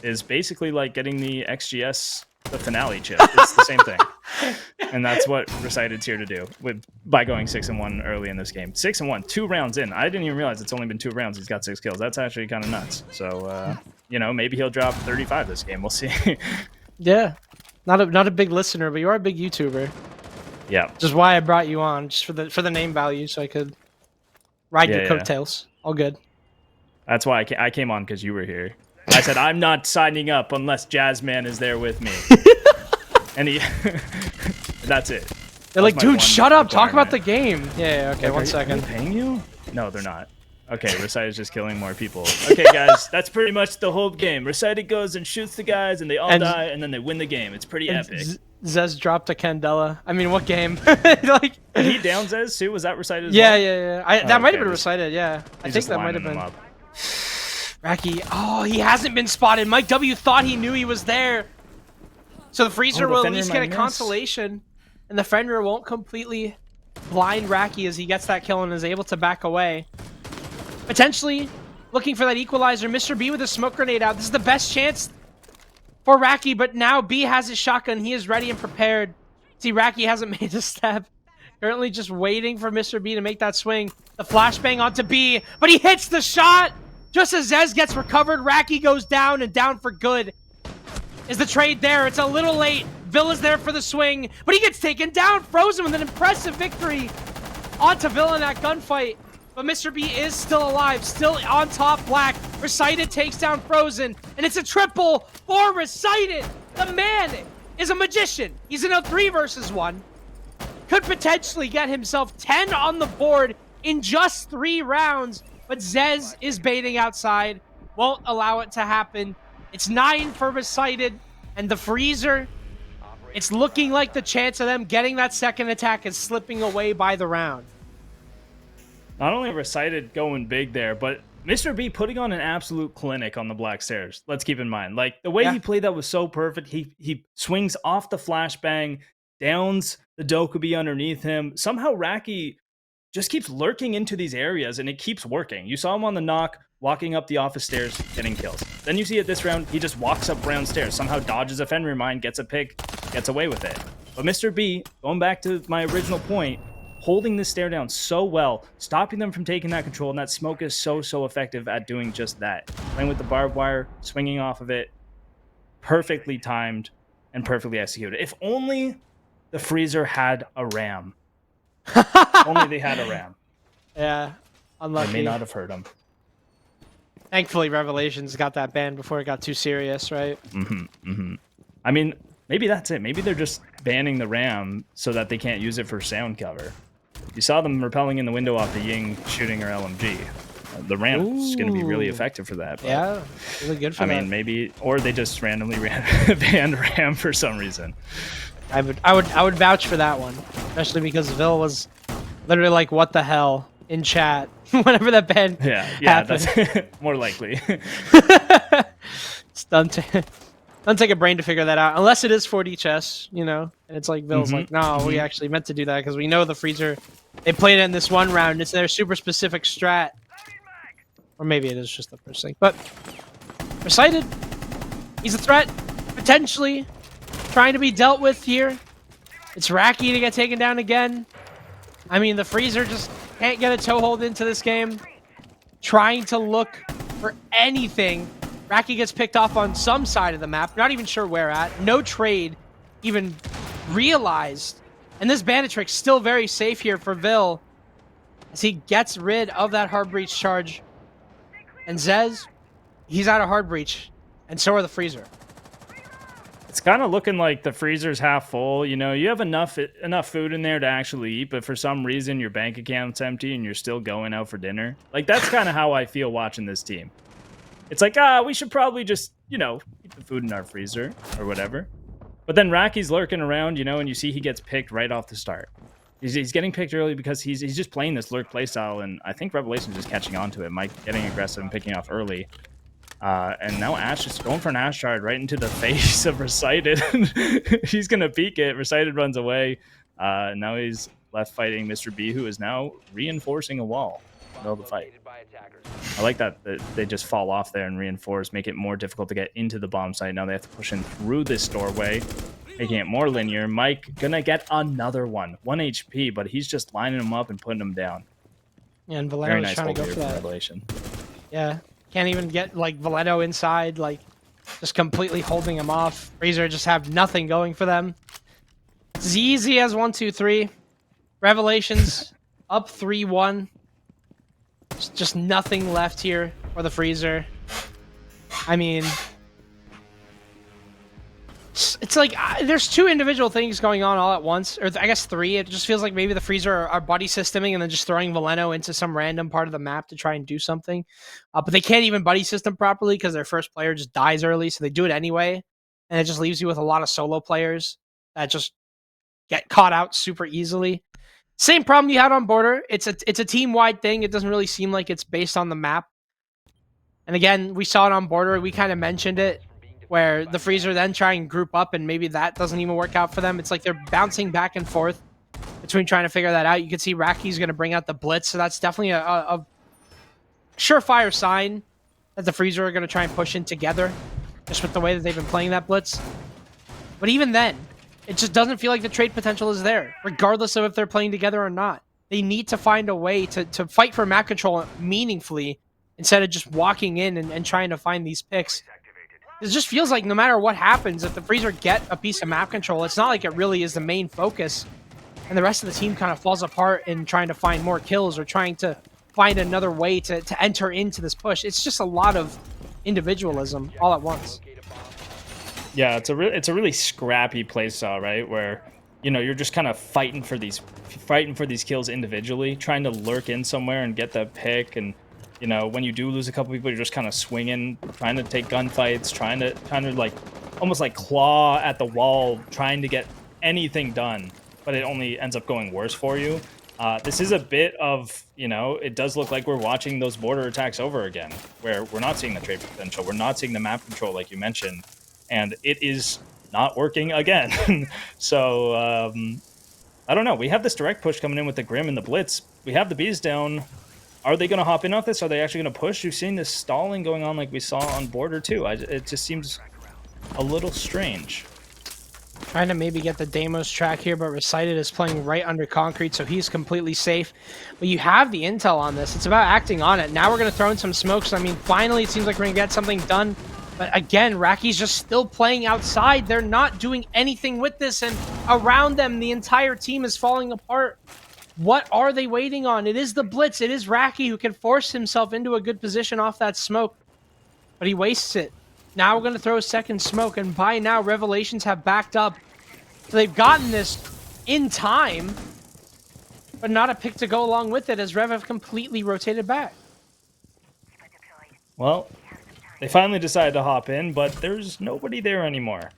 is basically like getting the XGS. The finale chip. It's the same thing. And that's what Recited's here to do by going 6-1 early in this game. 6-1, 2 rounds in. I didn't even realize it's only been 2 rounds. He's got 6 kills. That's actually kind of nuts. So, you know, maybe he'll drop 35 this game. We'll see. Yeah. Not a big listener, but you are a big YouTuber. Yeah. Which is why I brought you on, just for the name value, so I could ride your coattails. All good. That's why I came on, because you were here. I said, I'm not signing up unless Jazzman is there with me. And that's it. They're like, dude, shut up. Talk about the game. Yeah, okay, like, 1 second. Are they paying you? No, they're not. Okay, Recited is just killing more people. Okay, guys, that's pretty much the whole game. Recited goes and shoots the guys, and they all die, and then they win the game. It's pretty epic. Zez dropped a Candela. I mean, what game? Like, he down Zez too? Was that Recited as well? Yeah. That might have been Recited, yeah. I think that might have been. Racky, oh, he hasn't been spotted. Mike W thought he knew he was there. So the Freezer will at least get a consolation, and the Fenrir won't completely blind Racky as he gets that kill and is able to back away. Potentially looking for that equalizer. Mr. B with a smoke grenade out. This is the best chance for Racky, but now B has his shotgun. He is ready and prepared. See, Racky hasn't made a step. Currently just waiting for Mr. B to make that swing. The flashbang onto B, but he hits the shot! Just as Zez gets recovered, Racky goes down and down for good. Is the trade there? It's a little late. Villa's there for the swing, but he gets taken down. Frozen with an impressive victory onto Villa in that gunfight. But Mr. B is still alive, still on top black. Recited takes down Frozen, and it's a triple for Recited. The man is a magician. He's in a 3 versus 1. Could potentially get himself 10 on the board in just 3 rounds. But Zez is baiting outside, won't allow it to happen. It's 9 for Recited, and the Freezer, it's looking like the chance of them getting that second attack is slipping away by the round. Not only Recited going big there, but Mr. B putting on an absolute clinic on the Black Stairs. Let's keep in mind, like, the way he played that was so perfect. He swings off the flashbang, downs the Dokubi underneath him. Somehow Racky just keeps lurking into these areas, and it keeps working. You saw him on the knock, walking up the office stairs, getting kills. Then you see it this round, he just walks up brown stairs, somehow dodges a Fenrir mine, gets a pick, gets away with it. But Mr. B, going back to my original point, holding this stare down so well, stopping them from taking that control, and that smoke is so effective at doing just that. Playing with the barbed wire, swinging off of it, perfectly timed and perfectly executed. If only the Freezer had a ram. Only they had a ram. Yeah, unlucky. I may not have heard him. Thankfully, Revelations got that banned before it got too serious, right? I mean, maybe that's it. Maybe they're just banning the RAM so that they can't use it for sound cover. You saw them repelling in the window off the Ying shooting her LMG. The ramp is going to be really effective for that. But, yeah, really good for that. I mean, maybe, or they just randomly banned RAM for some reason. I would vouch for that one, especially because Vil was literally like, "What the hell?" in chat whenever that ban happened. That's more likely. It's doesn't take a brain to figure that out, unless it is 4D chess, you know. And it's like Vil's like, "No, we actually meant to do that because we know the Freezer. They played it in this one round. It's their super specific strat." Or maybe it is just the first thing. But Recited, he's a threat, potentially trying to be dealt with here. It's Raki to get taken down again. I mean, the Freezer just can't get a toehold into this game. Trying to look for anything. Raki gets picked off on some side of the map. Not even sure where at. No trade even realized. And this Bandit trick's still very safe here for Vil as he gets rid of that hard breach charge. And Zez, he's out of hard breach, and so are the Freezer. It's kind of looking like the freezer's half full. You know, you have enough food in there to actually eat, but for some reason your bank account's empty and you're still going out for dinner. Like, that's kind of how I feel watching this team. It's like, we should probably just, you know, keep the food in our freezer or whatever. But then Raki's lurking around, you know, and you see he gets picked right off the start. He's getting picked early because he's just playing this lurk playstyle, and I think Revelation's just catching on to it. Mike getting aggressive and picking off early. And now Ash just going for an Ash shard right into the face of Recited. He's going to peek it. Recited runs away. Now he's left fighting Mr. B, who is now reinforcing a wall in the middle of the fight. I like that they just fall off there and reinforce, make it more difficult to get into the bomb site. Now they have to push in through this doorway, making it more linear. Mike gonna get another one. 1 HP, but he's just lining them up and putting them down. Yeah, and Valeto's trying to go for that. Revelation. Yeah. Can't even get, like, Valeto inside, like, just completely holding him off. Freezer just have nothing going for them. ZZ has 1, 2, 3. Revelations up 3-1. Just nothing left here for the Freezer. I mean, it's like there's two individual things going on all at once, or I guess three. It just feels like maybe the Freezer are buddy systeming and then just throwing Valeno into some random part of the map to try and do something. But they can't even buddy system properly because their first player just dies early, so they do it anyway. And it just leaves you with a lot of solo players that just get caught out super easily. Same problem you had on Border. It's a team-wide thing. It doesn't really seem like it's based on the map. And again, we saw it on Border. We kind of mentioned it, where the Freezer then try and group up, and maybe that doesn't even work out for them. It's like they're bouncing back and forth between trying to figure that out. You can see Raki's going to bring out the Blitz, so that's definitely a surefire sign that the Freezer are going to try and push in together, just with the way that they've been playing that Blitz. But even then, it just doesn't feel like the trade potential is there, regardless of if they're playing together or not. They need to find a way to fight for map control meaningfully instead of just walking in and trying to find these picks. It just feels like no matter what happens, if the Freezer get a piece of map control, it's not like it really is the main focus. And the rest of the team kind of falls apart in trying to find more kills or trying to find another way to enter into this push. It's just a lot of individualism all at once. Yeah, it's a really scrappy playstyle, right? Where, you know, you're just kind of fighting for these kills individually, trying to lurk in somewhere and get the pick. And, you know, when you do lose a couple people, you're just kind of swinging, trying to take gunfights, trying to like almost like claw at the wall, trying to get anything done, but it only ends up going worse for you. This is a bit of, you know, it does look like we're watching those Border attacks over again, where we're not seeing the trade potential, we're not seeing the map control like you mentioned. And it is not working again. So, I don't know. We have this direct push coming in with the Grim and the Blitz. We have the Bees down. Are they going to hop in off this? Are they actually going to push? You've seen this stalling going on like we saw on Border too. It just seems a little strange. Trying to maybe get the Deimos track here, but Recited is playing right under concrete, so he's completely safe. But you have the intel on this. It's about acting on it. Now we're going to throw in some smokes. I mean, finally it seems like we're going to get something done. But again, Raki's just still playing outside. They're not doing anything with this, and around them, the entire team is falling apart. What are they waiting on? It is the Blitz. It is Raki who can force himself into a good position off that smoke, but he wastes it. Now we're going to throw a second smoke, and by now, Revelations have backed up. So they've gotten this in time. but not a pick to go along with it as Rev have completely rotated back. Well, they finally decided to hop in, but there's nobody there anymore.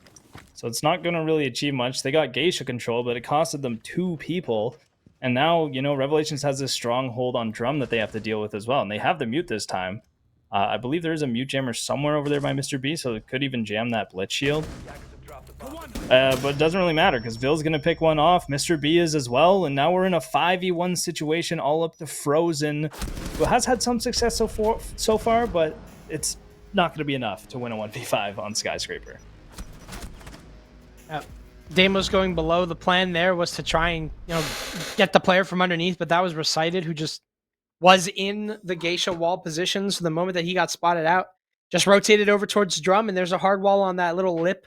So it's not going to really achieve much. They got Geisha control, but it costed them 2 people. And now, you know, Revelations has this strong hold on Drum that they have to deal with as well. And they have the mute this time. I believe there is a mute jammer somewhere over there by Mr. B, so it could even jam that Blitz shield. But it doesn't really matter because Vill's going to pick one off. Mr. B is as well. And now we're in a 5v1 situation all up to Frozen, who has had some success so far, but it's not going to be enough to win a 1v5 on Skyscraper. Damo's going below. The plan there was to try and, you know, get the player from underneath, but that was Recited, who just was in the Geisha wall position. So the moment that he got spotted out, just rotated over towards Drum, and there's a hard wall on that little lip,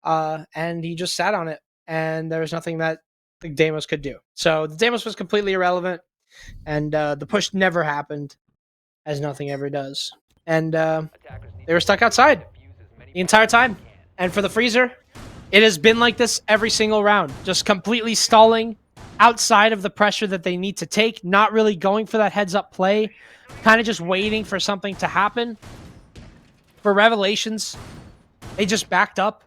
and he just sat on it, and there was nothing that the Damos could do. So the Damos was completely irrelevant, and the push never happened, as nothing ever does. And they were stuck outside the entire time. And for the Freezer, it has been like this every single round, just completely stalling outside of the pressure that they need to take, not really going for that heads-up play, kind of just waiting for something to happen. For Revelations, they just backed up,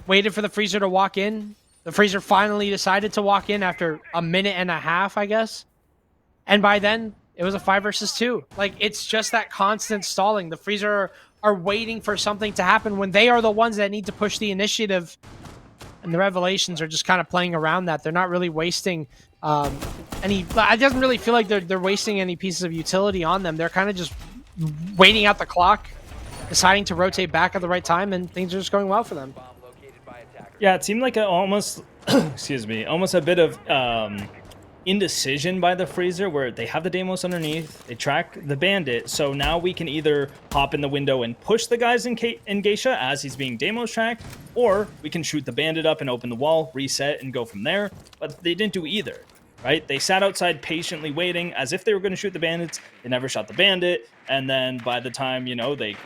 waited for the Freezer to walk in. The Freezer finally decided to walk in after a minute and a half, I guess. And by then, it was a 5 versus 2. Like, it's just that constant stalling. The Freezer are waiting for something to happen when they are the ones that need to push the initiative. And the Revelations are just kind of playing around that. They're not really wasting any... It doesn't really feel like they're wasting any pieces of utility on them. They're kind of just waiting out the clock, deciding to rotate back at the right time, and things are just going well for them. Yeah, it seemed like almost, excuse me, almost a bit of indecision by the Freezer, where they have the Deimos underneath, they track the Bandit, so now we can either hop in the window and push the guys in Geisha as he's being Deimos tracked, or we can shoot the Bandit up and open the wall, reset, and go from there. But they didn't do either, right? They sat outside patiently waiting as if they were going to shoot the Bandits. They never shot the Bandit, and then by the time, you know, they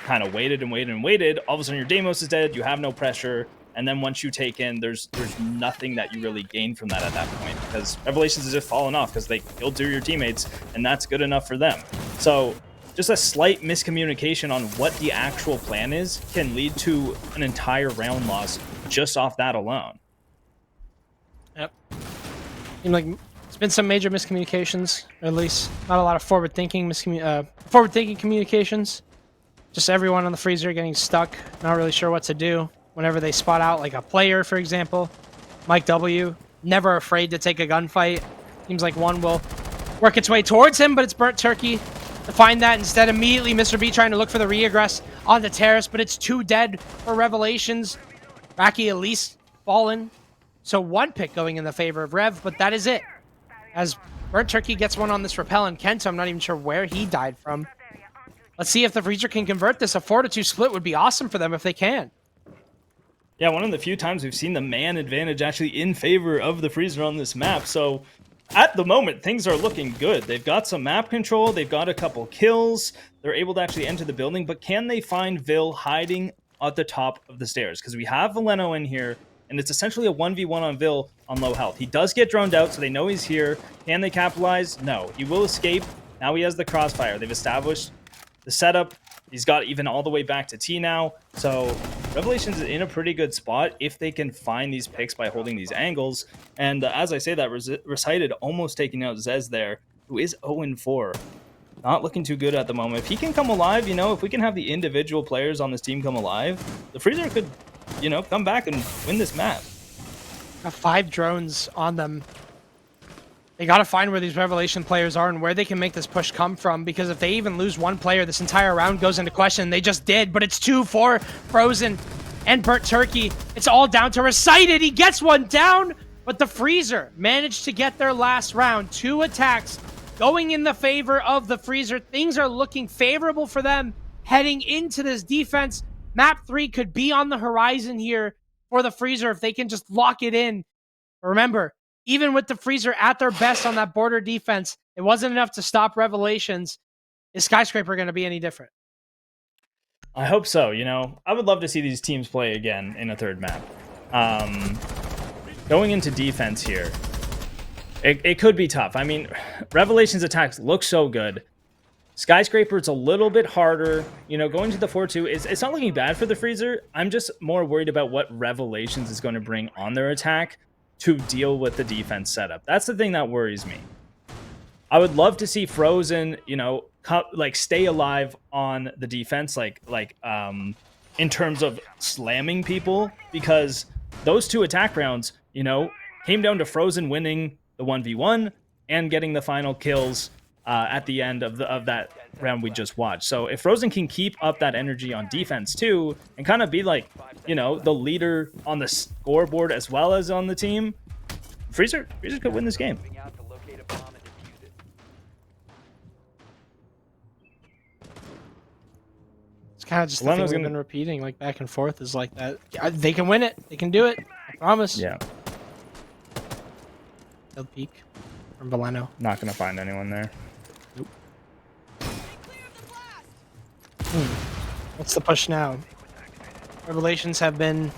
kind of waited and waited and waited, all of a sudden your Deimos is dead, you have no pressure. And then once you take in, there's nothing that you really gain from that at that point, because Revelations is just falling off because they killed 2 of your teammates, and that's good enough for them. So just a slight miscommunication on what the actual plan is can lead to an entire round loss just off that alone. Yep. Seems like it's been some major miscommunications, or at least not a lot of forward-thinking communications. Just everyone on the Freezer getting stuck, not really sure what to do. Whenever they spot out like a player, for example, Mike W, never afraid to take a gunfight. Seems like one will work its way towards him, but it's Burnt Turkey to find that instead. Immediately, Mr. B trying to look for the re-aggress on the terrace, but it's 2 dead for Revelations. Raki at least fallen. So 1 pick going in the favor of Rev, but that is it. As Burnt Turkey gets one on this rappel, and Kento, I'm not even sure where he died from. Let's see if the Freezer can convert this. A 4-2 split would be awesome for them if they can. Yeah, one of the few times we've seen the man advantage actually in favor of the Freezer on this map. So at the moment, things are looking good. They've got some map control. They've got a couple kills. They're able to actually enter the building. But can they find Vil hiding at the top of the stairs? Because we have Valeno in here, and it's essentially a 1v1 on Vil on low health. He does get droned out, so they know he's here. Can they capitalize? No. He will escape. Now he has the crossfire. They've established the setup. He's got even all the way back to T now. So Revelations is in a pretty good spot if they can find these picks by holding these angles. And as I say that, Recited almost taking out Zez there, who is 0-4. Not looking too good at the moment. If he can come alive, you know, if we can have the individual players on this team come alive, the Freezer could, you know, come back and win this map. Got 5 drones on them. They got to find where these Revelation players are and where they can make this push come from, because if they even lose 1 player, this entire round goes into question. They just did, but it's 2 for Frozen and Burnt Turkey. It's all down to Recited. He gets one down, but the Freezer managed to get their last round. 2 attacks going in the favor of the Freezer. Things are looking favorable for them heading into this defense. Map 3 could be on the horizon here for the Freezer if they can just lock it in. Remember, even with the Freezer at their best on that border defense, it wasn't enough to stop Revelations. Is Skyscraper going to be any different? I hope so. You know, I would love to see these teams play again in a 3rd map. Going into defense here, It could be tough. I mean, Revelation's attacks look so good. Skyscraper, it's a little bit harder. You know, going to the 4-2, it's not looking bad for the Freezer. I'm just more worried about what Revelations is going to bring on their attack to deal with the defense setup. That's the thing that worries me. I would love to see Frozen, you know, like stay alive on the defense, like in terms of slamming people, because those 2 attack rounds, you know, came down to Frozen winning the 1v1 and getting the final kills at the end of that round we just watched. So if Frozen can keep up that energy on defense too, and kind of be like, you know, the leader on the scoreboard as well as on the team, Freezer could win this game. It's kind of just the thing we've been repeating, like back and forth, is like that. They can win it. They can do it. I promise. Yeah. They'll peek from Valeno. Not gonna find anyone there. Nope. What's the push now? Revelations have been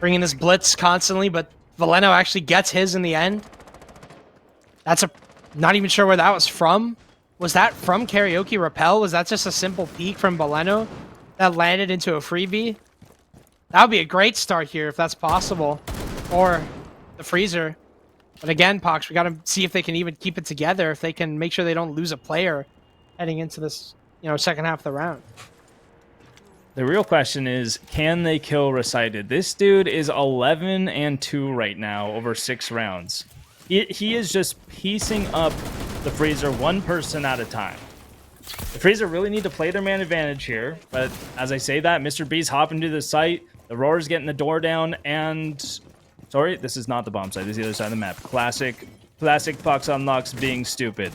bringing this blitz constantly, but Valeno actually gets his in the end. Not even sure where that was from. Was that from Karaoke Rappel? Was that just a simple peek from Valeno that landed into a freebie? That would be a great start here if that's possible. Or the Freezer. But again, Pox, we got to see if they can even keep it together, if they can make sure they don't lose a player heading into this, you know, second half of the round. The real question is, can they kill Recited? This dude is 11-2 right now over 6 rounds. He is just piecing up the Freezer one person at a time. The Freezer really need to play their man advantage here, but as I say that, Mr. B's hopping to the site, the Roar's getting the door down, and... Sorry, this is not the bomb site. This is the other side of the map. Classic Pucks on Lux being stupid.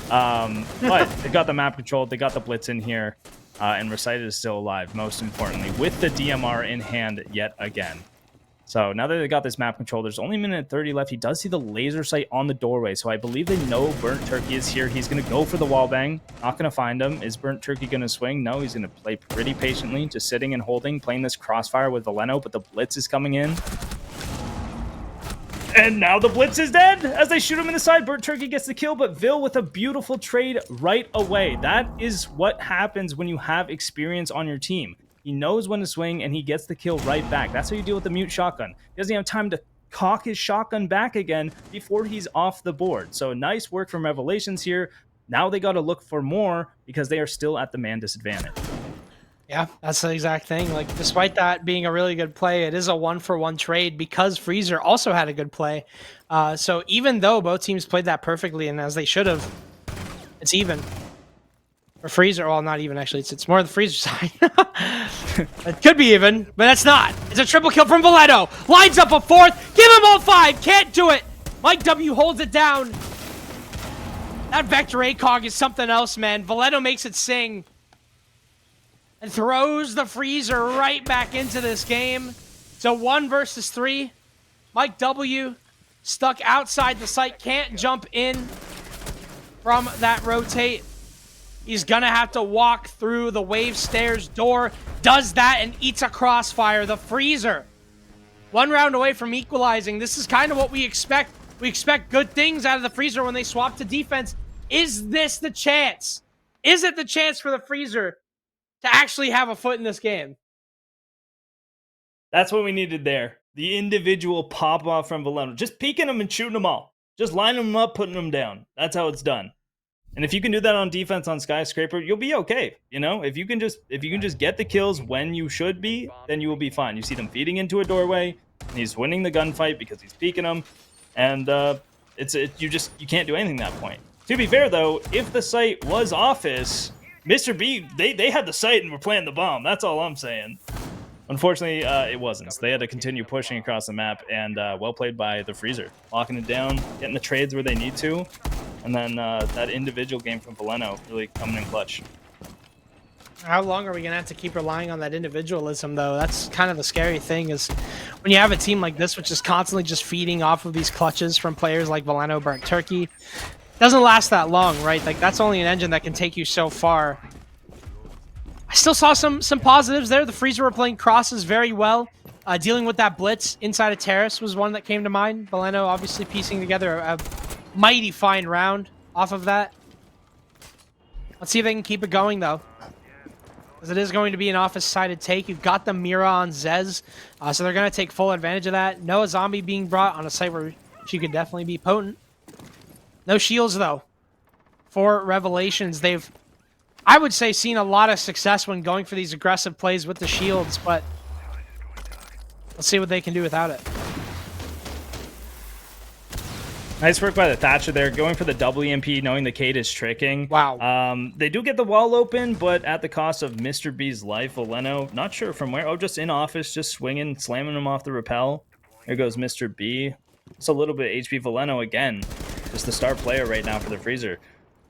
But they got the map controlled. They got the blitz in here. And Recited is still alive, most importantly, with the DMR in hand yet again. So now that they got this map control, there's only a minute and 30 left. He does see the laser sight on the doorway. So I believe they know Burnt Turkey is here. He's going to go for the wall bang. Not going to find him. Is Burnt Turkey going to swing? No, he's going to play pretty patiently, just sitting and holding, playing this crossfire with Valeno, but the blitz is coming in. And now the blitz is dead as they shoot him in the side. Burnt Turkey gets the kill, but Vil with a beautiful trade right away. That is what happens when you have experience on your team. He knows when to swing, and he gets the kill right back. That's how you deal with the mute shotgun. He doesn't have time to cock his shotgun back again before he's off the board. So nice work from Revelations here. Now they got to look for more because they are still at the man disadvantage. Yeah, that's the exact thing. Like, despite that being a really good play, it is a 1-for-1 trade because Freezer also had a good play. So even though both teams played that perfectly and as they should have, it's even. For Freezer, well, not even actually. It's more the Freezer side. It could be even, but it's not. It's a triple kill from Valeno. Lines up a fourth. Give him all 5. Can't do it. Mike W holds it down. That Vector ACOG is something else, man. Valeno makes it sing. And throws the Freezer right back into this game. So 1 versus 3. Mike W stuck outside the site. Can't jump in from that rotate. He's going to have to walk through the wave stairs door. Does that and eats a crossfire. The Freezer. 1 round away from equalizing. This is kind of what we expect. We expect good things out of the Freezer when they swap to defense. Is this the chance? Is it the chance for the Freezer to actually have a foot in this game? That's what we needed there. The individual pop-off from Valeno. Just peeking them and shooting them all. Just lining them up, putting them down. That's how it's done. And if you can do that on defense on Skyscraper, you'll be okay. You know, if you can just get the kills when you should be, then you will be fine. You see them feeding into a doorway, and he's winning the gunfight because he's peeking them, and you can't do anything at that point. To be fair though, if the site was Office, Mr. B, they had the site and were playing the bomb. That's all I'm saying. Unfortunately, it wasn't. So they had to continue pushing across the map, and well played by the Freezer. Locking it down, getting the trades where they need to, and then that individual game from Valeno really coming in clutch. How long are we going to have to keep relying on that individualism, though? That's kind of the scary thing, is when you have a team like this, which is constantly just feeding off of these clutches from players like Valeno, Burnt Turkey, doesn't last that long, right? Like, that's only an engine that can take you so far. I still saw some positives there. The Freezer were playing crosses very well. Dealing with that blitz inside of Terrace was one that came to mind. Valeno obviously piecing together a mighty fine round off of that. Let's see if they can keep it going, though. Because it is going to be an office-sided take. You've got the Mira on Zez, so they're going to take full advantage of that. No Zombie being brought on a site where she could definitely be potent. No shields, though. For Revelations, they've, I would say, seen a lot of success when going for these aggressive plays with the shields, but let's see what they can do without it. Nice work by the Thatcher there, going for the double EMP, knowing the Cade is tricking. Wow. They do get the wall open, but at the cost of Mr. B's life. Valeno, not sure from where. Oh, just in office, just swinging, slamming him off the rappel. There goes Mr. B. It's a little bit HP. Valeno again, just the star player right now for the Freezer.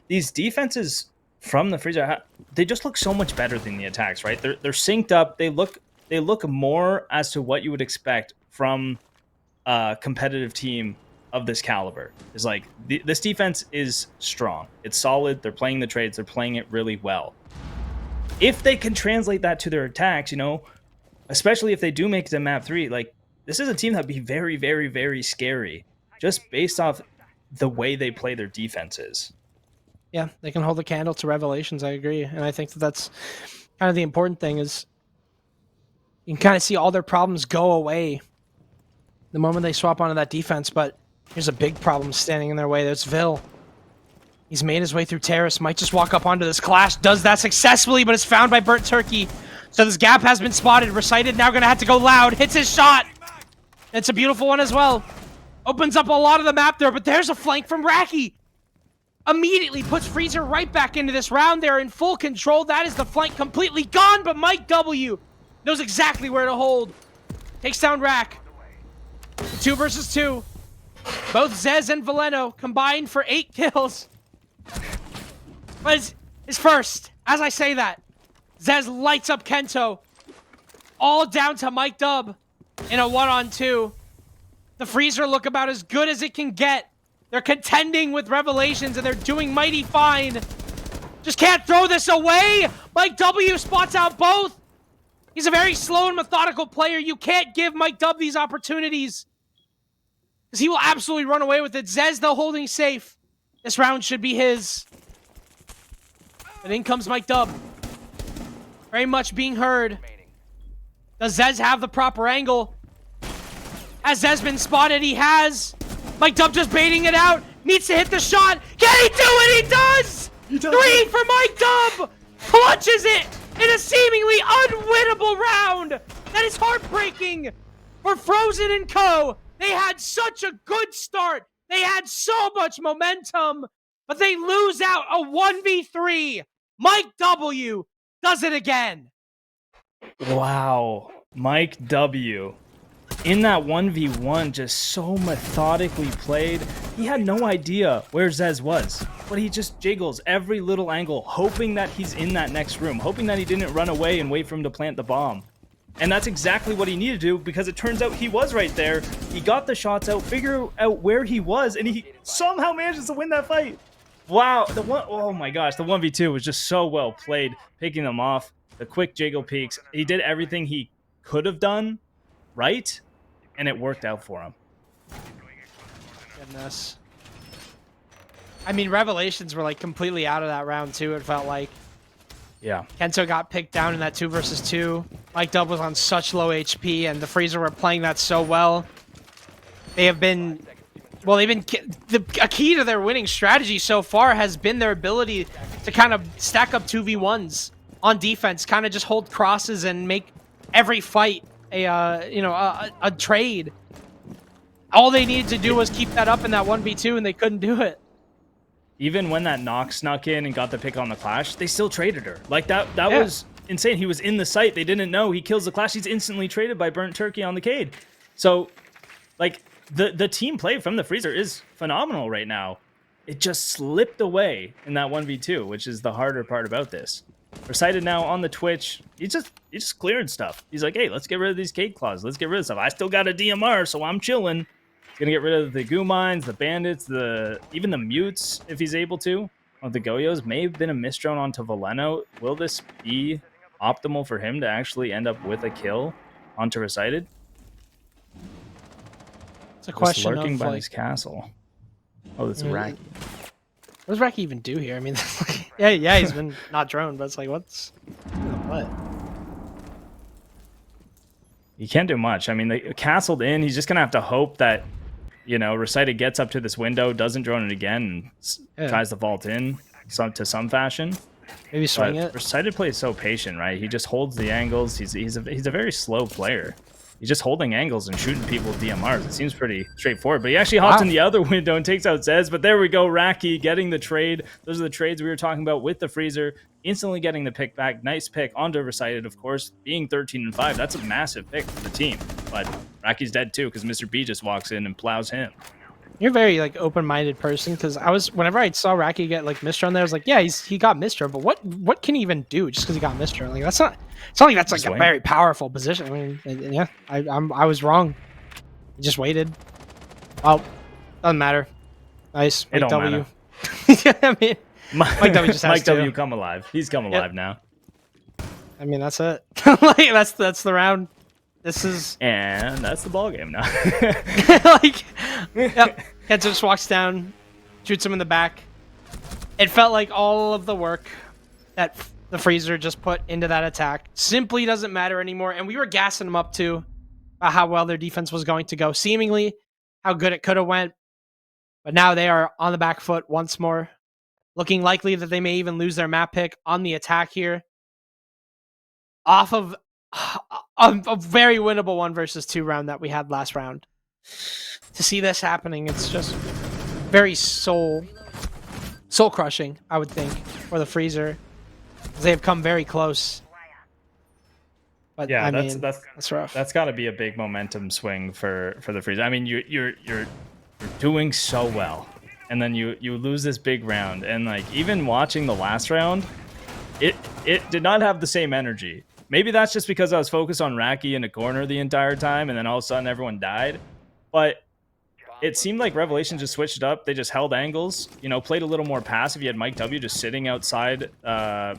These defenses from the Freezer, they just look so much better than the attacks, right? They're synced up. They look more as to what you would expect from a competitive team of this caliber. Is like this defense is strong. It's solid. They're playing the trades. They're playing it really well. If they can translate that to their attacks, you know, especially if they do make it to map 3, like this is a team that'd be very, very, very scary just based off the way they play their defenses. Yeah, they can hold a candle to Revelations. I agree, and I think that's kind of the important thing is you can kind of see all their problems go away the moment they swap onto that defense, but here's a big problem standing in their way. That's Vil. He's made his way through Terrace. Might just walk up onto this Clash. Does that successfully, but is found by Burnt Turkey. So this gap has been spotted. Recited now going to have to go loud. Hits his shot. It's a beautiful one as well. Opens up a lot of the map there, but there's a flank from Raki. Immediately puts Freezer right back into this round. They're in full control. That is the flank completely gone, but Mike W knows exactly where to hold. Takes down Rack. 2 versus 2. Both Zez and Valeno combined for 8 kills. But his first, as I say that, Zez lights up Kento. All down to Mike Dub in a 1-on-2. The Freezer look about as good as it can get. They're contending with Revelations and they're doing mighty fine. Just can't throw this away. Mike W spots out both. He's a very slow and methodical player. You can't give Mike Dub these opportunities, because he will absolutely run away with it. Zez, though, holding safe. This round should be his. But in comes Mike Dub. Very much being heard. Does Zez have the proper angle? Has Zez been spotted? He has. Mike Dub just baiting it out. Needs to hit the shot. Can he do it? He does! 3 for Mike Dub! Clutches it in a seemingly unwinnable round. That is heartbreaking for Frozen and Co. They had such a good start. They had so much momentum, but they lose out a 1v3. Mike W does it again. Wow. Mike W. In that 1v1, just so methodically played. He had no idea where Zez was, but he just jiggles every little angle, hoping that he's in that next room, hoping that he didn't run away and wait for him to plant the bomb. And that's exactly what he needed to do, because it turns out he was right there. He got the shots out, figured out where he was, and he somehow manages to win that fight. Wow. Oh my gosh, the 1v2 was just so well played, picking them off. The quick jiggle peeks. He did everything he could have done right, and it worked out for him. Goodness. I mean, Revelations were like completely out of that round too, it felt like. Yeah. Kento got picked down in that 2 versus 2. Mike Dub was on such low HP, and the Freezer were playing that so well. They have been, well, a key to their winning strategy so far has been their ability to kind of stack up 2v1s on defense, kind of just hold crosses and make every fight a trade. All they needed to do was keep that up in that 1v2, and they couldn't do it. Even when that knock snuck in and got the pick on the Clash, they still traded her. Like, that was insane. He was in the site. They didn't know. He kills the Clash. He's instantly traded by Burnt Turkey on the Cade. So, like, the team play from the Freezer is phenomenal right now. It just slipped away in that 1v2, which is the harder part about this. Recited now on the Twitch. He's just clearing stuff. He's like, hey, let's get rid of these Cade Claws. Let's get rid of stuff. I still got a DMR, so I'm chilling. He's gonna get rid of the Goo Mines, the Bandits, even the Mutes, if he's able to. Oh, the Goyos may have been a misdrone onto Valeno. Will this be optimal for him to actually end up with a kill onto Recited? It's a Just question lurking of by like, this castle. Oh, it's Raki. what does Raki even do here? I mean, like, yeah, he's been not droned, but it's like, what? He can't do much. I mean, they castled in. He's just gonna have to hope that, you know, Recited gets up to this window, doesn't drone it again, and tries to vault in to some fashion. Maybe swing it. Recited plays so patient, right? He just holds the angles. He's a very slow player. He's just holding angles and shooting people with DMRs. It seems pretty straightforward. But he actually hops in the other window and takes out Zez. But there we go, Raki getting the trade. Those are the trades we were talking about with the Freezer. Instantly getting the pick back. Nice pick onto Recited, of course. Being 13-5, that's a massive pick for the team. But Raki's dead too because Mr. B just walks in and plows him. You're a very like open-minded person because whenever I saw Raki get like Mistro on there, I was like, yeah, he got Mistro, but what can he even do just because he got Mistro? Like it's not like that's like a very powerful position. I mean, yeah, I was wrong. He just waited. Oh, doesn't matter. Nice. It Mike don't W. matter. I mean, Mike W just has Mike W to. come alive. He's come alive now. I mean, that's it. Like that's the round. And that's the ball game now. Like, yep. Kenta just walks down, shoots him in the back. It felt like all of the work that the Freezer just put into that attack simply doesn't matter anymore. And we were gassing them up too about how well their defense was going to go. Seemingly, how good it could have went. But now they are on the back foot once more, looking likely that they may even lose their map pick on the attack here. Off of a very winnable 1-versus-2 round that we had last round. To see this happening, it's just very soul crushing, I would think, for the Freezer. They have come very close. But yeah, I that's mean, that's rough. That's got to be a big momentum swing for the Freezer. I mean, you're doing so well, and then you lose this big round, and like even watching the last round, it did not have the same energy. Maybe that's just because I was focused on Raki in a corner the entire time, and then all of a sudden everyone died. But it seemed like Revelation just switched it up. They just held angles, you know, played a little more passive. You had Mike W just sitting outside the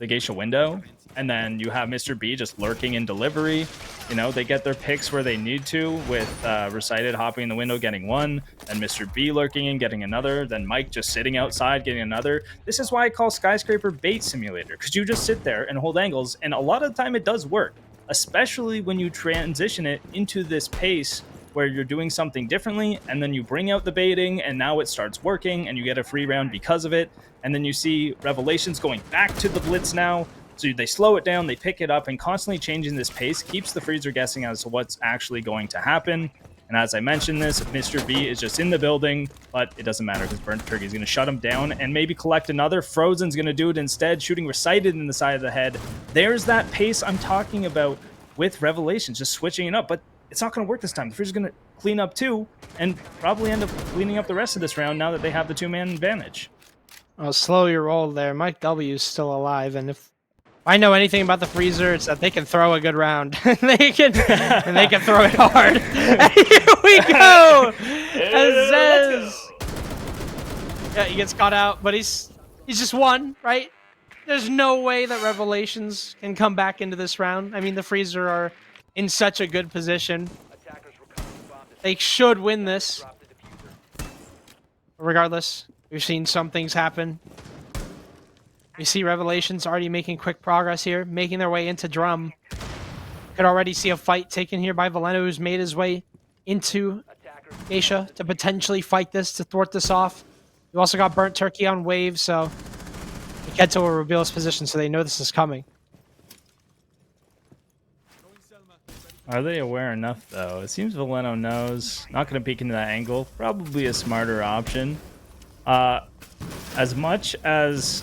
Geisha window, and then you have Mr. B just lurking in delivery. You know, they get their picks where they need to, with Recited hopping in the window, getting one, and Mr. B lurking in, getting another, then Mike just sitting outside, getting another. This is why I call Skyscraper Bait Simulator, because you just sit there and hold angles, and a lot of the time it does work, especially when you transition it into this pace where you're doing something differently, and then you bring out the baiting, and now it starts working, and you get a free round because of it, and then you see Revelations going back to the Blitz now. So they slow it down, they pick it up, and constantly changing this pace keeps the Freezer guessing as to what's actually going to happen. And as I mentioned this, Mr. B is just in the building, but it doesn't matter because Burnt Turkey is going to shut him down and maybe collect another. Frozen's going to do it instead, shooting Recited in the side of the head. There's that pace I'm talking about with Revelations, just switching it up, but it's not going to work this time. The Freezer's going to clean up too, and probably end up cleaning up the rest of this round now that they have the two-man advantage. Well, slow your roll there. Mike W is still alive, and if I know anything about the Freezer, it's that they can throw a good round. they can throw it hard. And here we go. Yeah, he gets caught out, but he's just one, right? There's no way that Revelations can come back into this round. I mean, the Freezer are in such a good position. They should win this. Regardless, we've seen some things happen. We see Revelations already making quick progress here, making their way into Drum. Could already see a fight taken here by Valeno, who's made his way into Geisha to potentially fight this, to thwart this off. You also got Burnt Turkey on Wave, so Kento will reveal his position, so they know this is coming. Are they aware enough, though? It seems Valeno knows. Not going to peek into that angle. Probably a smarter option. As much as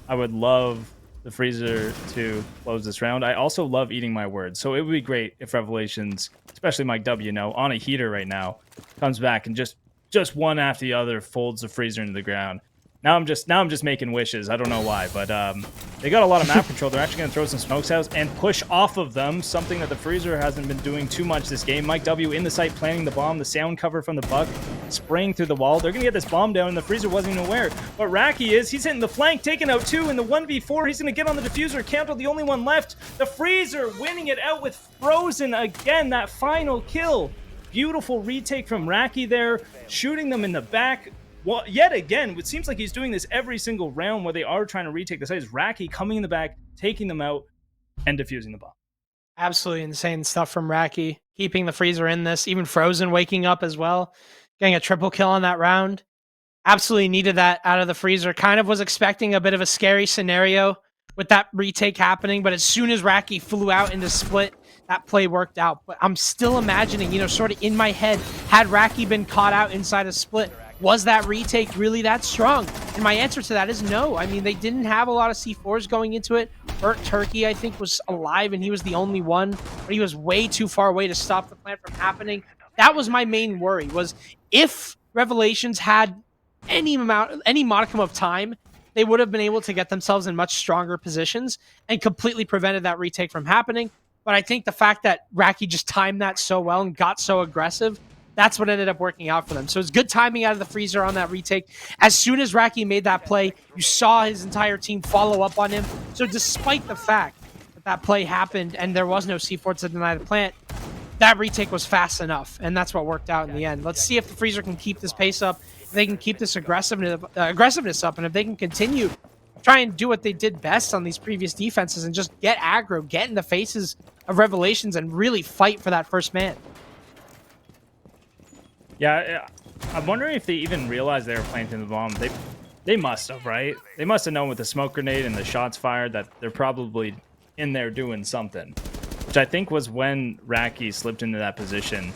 I would love the Freezer to close this round, I also love eating my words. So it would be great if Revelations, especially Mike W, on a heater right now, comes back and just one after the other folds the Freezer into the ground. Now I'm just making wishes. I don't know why, but they got a lot of map control. They're actually going to throw some smokes out and push off of them, something that the Freezer hasn't been doing too much this game. Mike W in the site planting the bomb, the sound cover from the Buck spraying through the wall. They're going to get this bomb down, and the Freezer wasn't even aware. But Raki he's hitting the flank, taking out two in the 1v4. He's going to get on the diffuser. Kanto, the only one left. The Freezer winning it out with Frozen again, that final kill. beautiful retake from Raki there, shooting them in the back. Well, yet again, it seems like he's doing this every single round where they are trying to retake the sites. Raki coming in the back, taking them out, and defusing the bomb. Absolutely insane stuff from Raki, keeping the freezer in this, even Frozen waking up as well, getting a triple kill on that round. Absolutely needed that out of the freezer. Kind of was expecting a bit of a scary scenario with that retake happening, but as soon as Raki flew out into split, that play worked out. But I'm still imagining, you know, sort of in my head, had Raki been caught out inside a split, was that retake really that strong? And my answer to that is no. I mean, they didn't have a lot of C4s going into it. Burnt Turkey, I think, was alive, and he was the only one, but he was way too far away to stop the plant from happening. That was my main worry, was if Revelations had any modicum of time, they would have been able to get themselves in much stronger positions and completely prevented that retake from happening. But I think the fact that Raki just timed that so well and got so aggressive, that's what ended up working out for them. So it's good timing out of the freezer on that retake. As soon as Raki made that play, you saw his entire team follow up on him. So despite the fact that that play happened and there was no C4 to deny the plant, that retake was fast enough, and that's what worked out in the end. Let's see if the freezer can keep this pace up, if they can keep this aggressiveness up, and if they can continue try and do what they did best on these previous defenses and just get aggro, get in the faces of Revelations, and really fight for that first man. Yeah, I'm wondering if they even realized they were planting the bomb. They must have, right? They must have known with the smoke grenade and the shots fired that they're probably in there doing something, which I think was when Raki slipped into that position,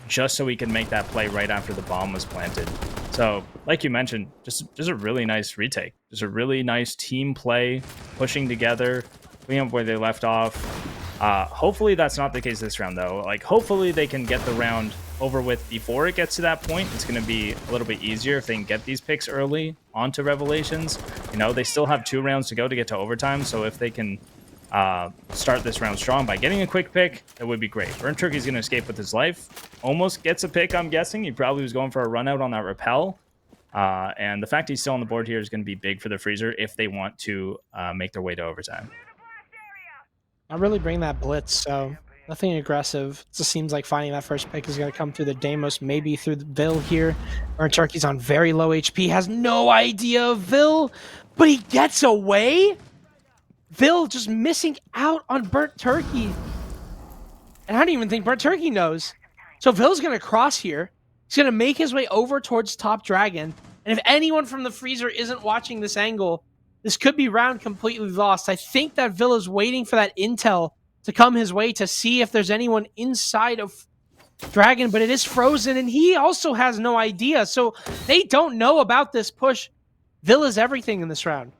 just so he could make that play right after the bomb was planted. So, like you mentioned, just a really nice retake. Just a really nice team play, pushing together, cleaning up where they left off. Hopefully that's not the case this round, though. Like, hopefully they can get the round over with before it gets to that point. It's going to be a little bit easier if they can get these picks early onto Revelations. You know, they still have 2 rounds to go to get to overtime, so if they can start this round strong by getting a quick pick, that would be great. Burnt Turkey's going to escape with his life. Almost gets a pick, I'm guessing. He probably was going for a run out on that rappel. And the fact he's still on the board here is going to be big for the freezer if they want to make their way to overtime. Not really bring that blitz, so nothing aggressive. It just seems like finding that first pick is going to come through the Deimos, maybe through the Vil here. Burnt Turkey's on very low HP, has no idea of Vil, but he gets away? Vil just missing out on Burnt Turkey. And I don't even think Burnt Turkey knows. So Vil's going to cross here. He's going to make his way over towards Top Dragon. And if anyone from the freezer isn't watching this angle, this could be round completely lost. I think that Vil is waiting for that intel to come his way to see if there's anyone inside of Dragon, but it is Frozen, and he also has no idea. So they don't know about this push. Vil is everything in this round.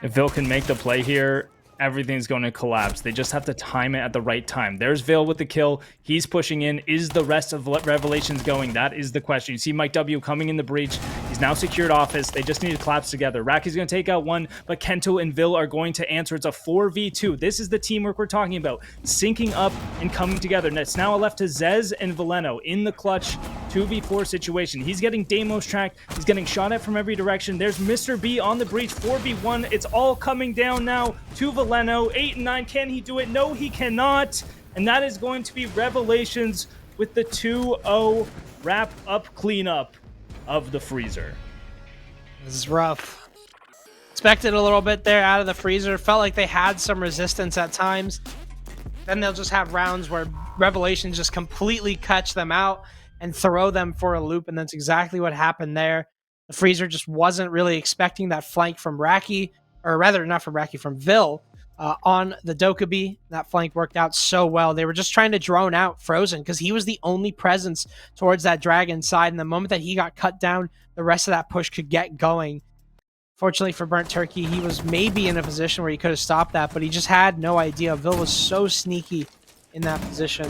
If Vil can make the play here, everything's going to collapse. They just have to time it at the right time. There's Vil with the kill. He's pushing in. Is the rest of Revelations going? That is the question. You see Mike W coming in the breach. He's now secured office. They just need to collapse together. Raki's going to take out one, but Kento and Vil are going to answer. It's a 4v2. This is the teamwork we're talking about. Syncing up and coming together. And it's now left to Zez and Veleno in the clutch 2v4 situation. He's getting Deimos tracked. He's getting shot at from every direction. There's Mr. B on the breach. 4v1. It's all coming down now to Veleno. 8 and 9. Can he do it? No, he cannot. And that is going to be Revelations with the 2-0 wrap-up cleanup of the freezer. This is rough. Expected a little bit there out of the freezer. Felt like they had some resistance at times. Then they'll just have rounds where Revelations just completely catch them out and throw them for a loop, and that's exactly what happened there. The freezer just wasn't really expecting that flank from Raki, or rather not from Raki, from Vil on the Dokkaebi. That flank worked out so well. They were just trying to drone out Frozen because he was the only presence towards that Dragon side, and the moment that he got cut down, the rest of that push could get going. Fortunately for Burnt Turkey, he was maybe in a position where he could have stopped that, but he just had no idea. Vil was so sneaky in that position.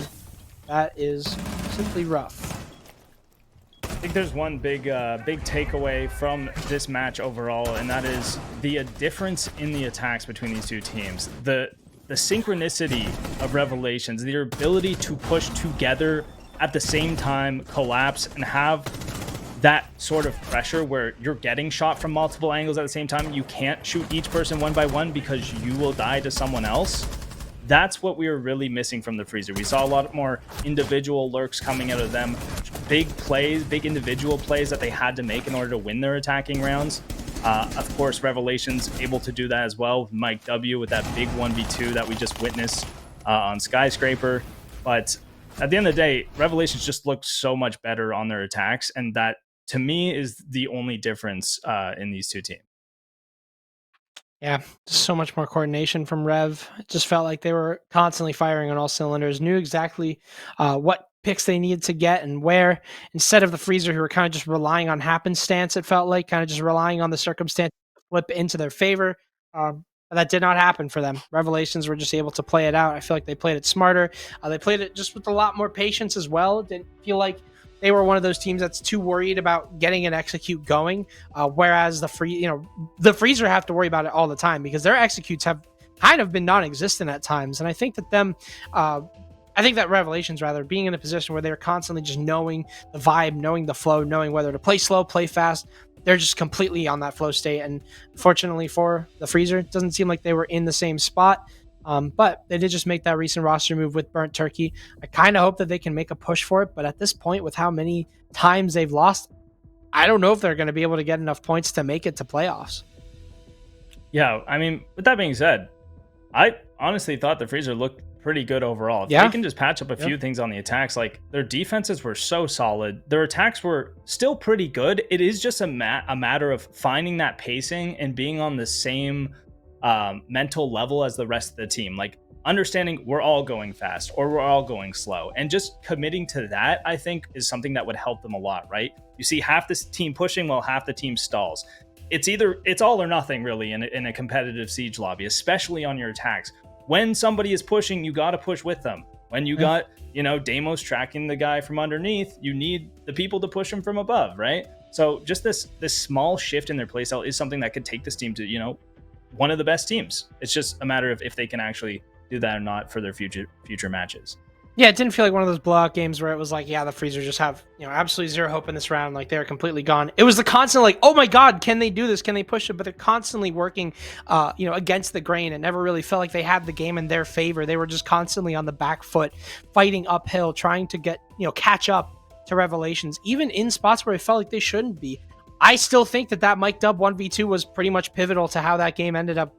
That is simply rough. I think there's one big takeaway from this match overall, and that is the difference in the attacks between these two teams. The synchronicity of Revelations, their ability to push together at the same time, collapse, and have that sort of pressure where you're getting shot from multiple angles at the same time. You can't shoot each person one by one because you will die to someone else. That's what we were really missing from the Freezer. We saw a lot more individual lurks coming out of them, big plays, big individual plays that they had to make in order to win their attacking rounds. Of course, Revelation's able to do that as well with Mike W with that big 1v2 that we just witnessed on Skyscraper. But at the end of the day, Revelations just looked so much better on their attacks, and that, to me, is the only difference in these two teams. Yeah, just so much more coordination from Rev. It just felt like they were constantly firing on all cylinders, knew exactly what picks they needed to get and where, instead of the Freezer, who were kind of just relying on happenstance, it felt like, kind of just relying on the circumstance to flip into their favor. But that did not happen for them. Revelations were just able to play it out. I feel like they played it smarter. They played it just with a lot more patience as well. Didn't feel like they were one of those teams that's too worried about getting an execute going, whereas the Freezer have to worry about it all the time because their executes have kind of been non-existent at times. And I think that Revelations, rather, being in a position where they're constantly just knowing the vibe, knowing the flow, knowing whether to play slow, play fast, they're just completely on that flow state. And fortunately for the Freezer, it doesn't seem like they were in the same spot. But they did just make that recent roster move with Burnt Turkey. I kind of hope that they can make a push for it. But at this point, with how many times they've lost, I don't know if they're going to be able to get enough points to make it to playoffs. Yeah, I mean, with that being said, I honestly thought the Freezer looked pretty good overall. If they can just patch up a few things on the attacks, like their defenses were so solid, their attacks were still pretty good. It is just a matter of finding that pacing and being on the same mental level as the rest of the team, like understanding we're all going fast or we're all going slow, and just committing to that, I think, is something that would help them a lot, right? You see half this team pushing while half the team stalls. It's all or nothing, really, in a competitive siege lobby, especially on your attacks. When somebody is pushing, you got to push with them. When you got, Deimos tracking the guy from underneath, you need the people to push him from above, right? So just this small shift in their playstyle is something that could take this team to, one of the best teams. It's just a matter of if they can actually do that or not for their future matches. Yeah, it didn't feel like one of those blowout games where it was like, yeah, the Freezer just have, absolutely zero hope in this round. Like, they're completely gone. It was the constant, like, oh my God, can they do this? Can they push it? But they're constantly working, against the grain. It never really felt like they had the game in their favor. They were just constantly on the back foot, fighting uphill, trying to get, catch up to Revelations, even in spots where it felt like they shouldn't be. I still think that Mike Dub 1v2 was pretty much pivotal to how that game ended up,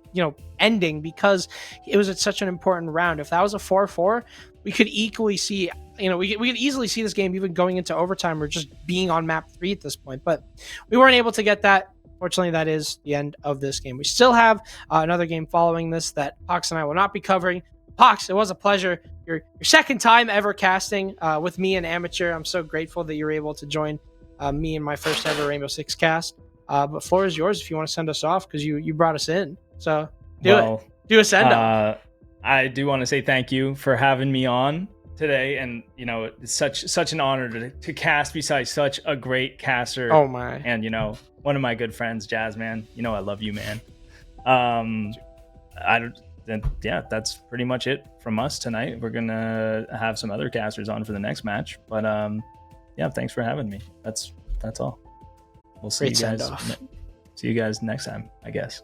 ending, because it was such an important round. If that was a 4-4, we could equally see, we could easily see this game even going into overtime or just being on map 3 at this point. But we weren't able to get that. Fortunately, that is the end of this game. We still have another game following this that Pox and I will not be covering. Pox, it was a pleasure. Your second time ever casting with me, an amateur. I'm so grateful that you were able to join me in my first ever Rainbow Six cast. But floor is yours if you want to send us off, because you brought us in. So do a send off. I do want to say thank you for having me on today, and it's such an honor to cast beside such a great caster. Oh my! And one of my good friends, Jazz, man. I love you, man. That's pretty much it from us tonight. We're gonna have some other casters on for the next match, but thanks for having me. That's all. We'll see you guys. See you guys next time, I guess.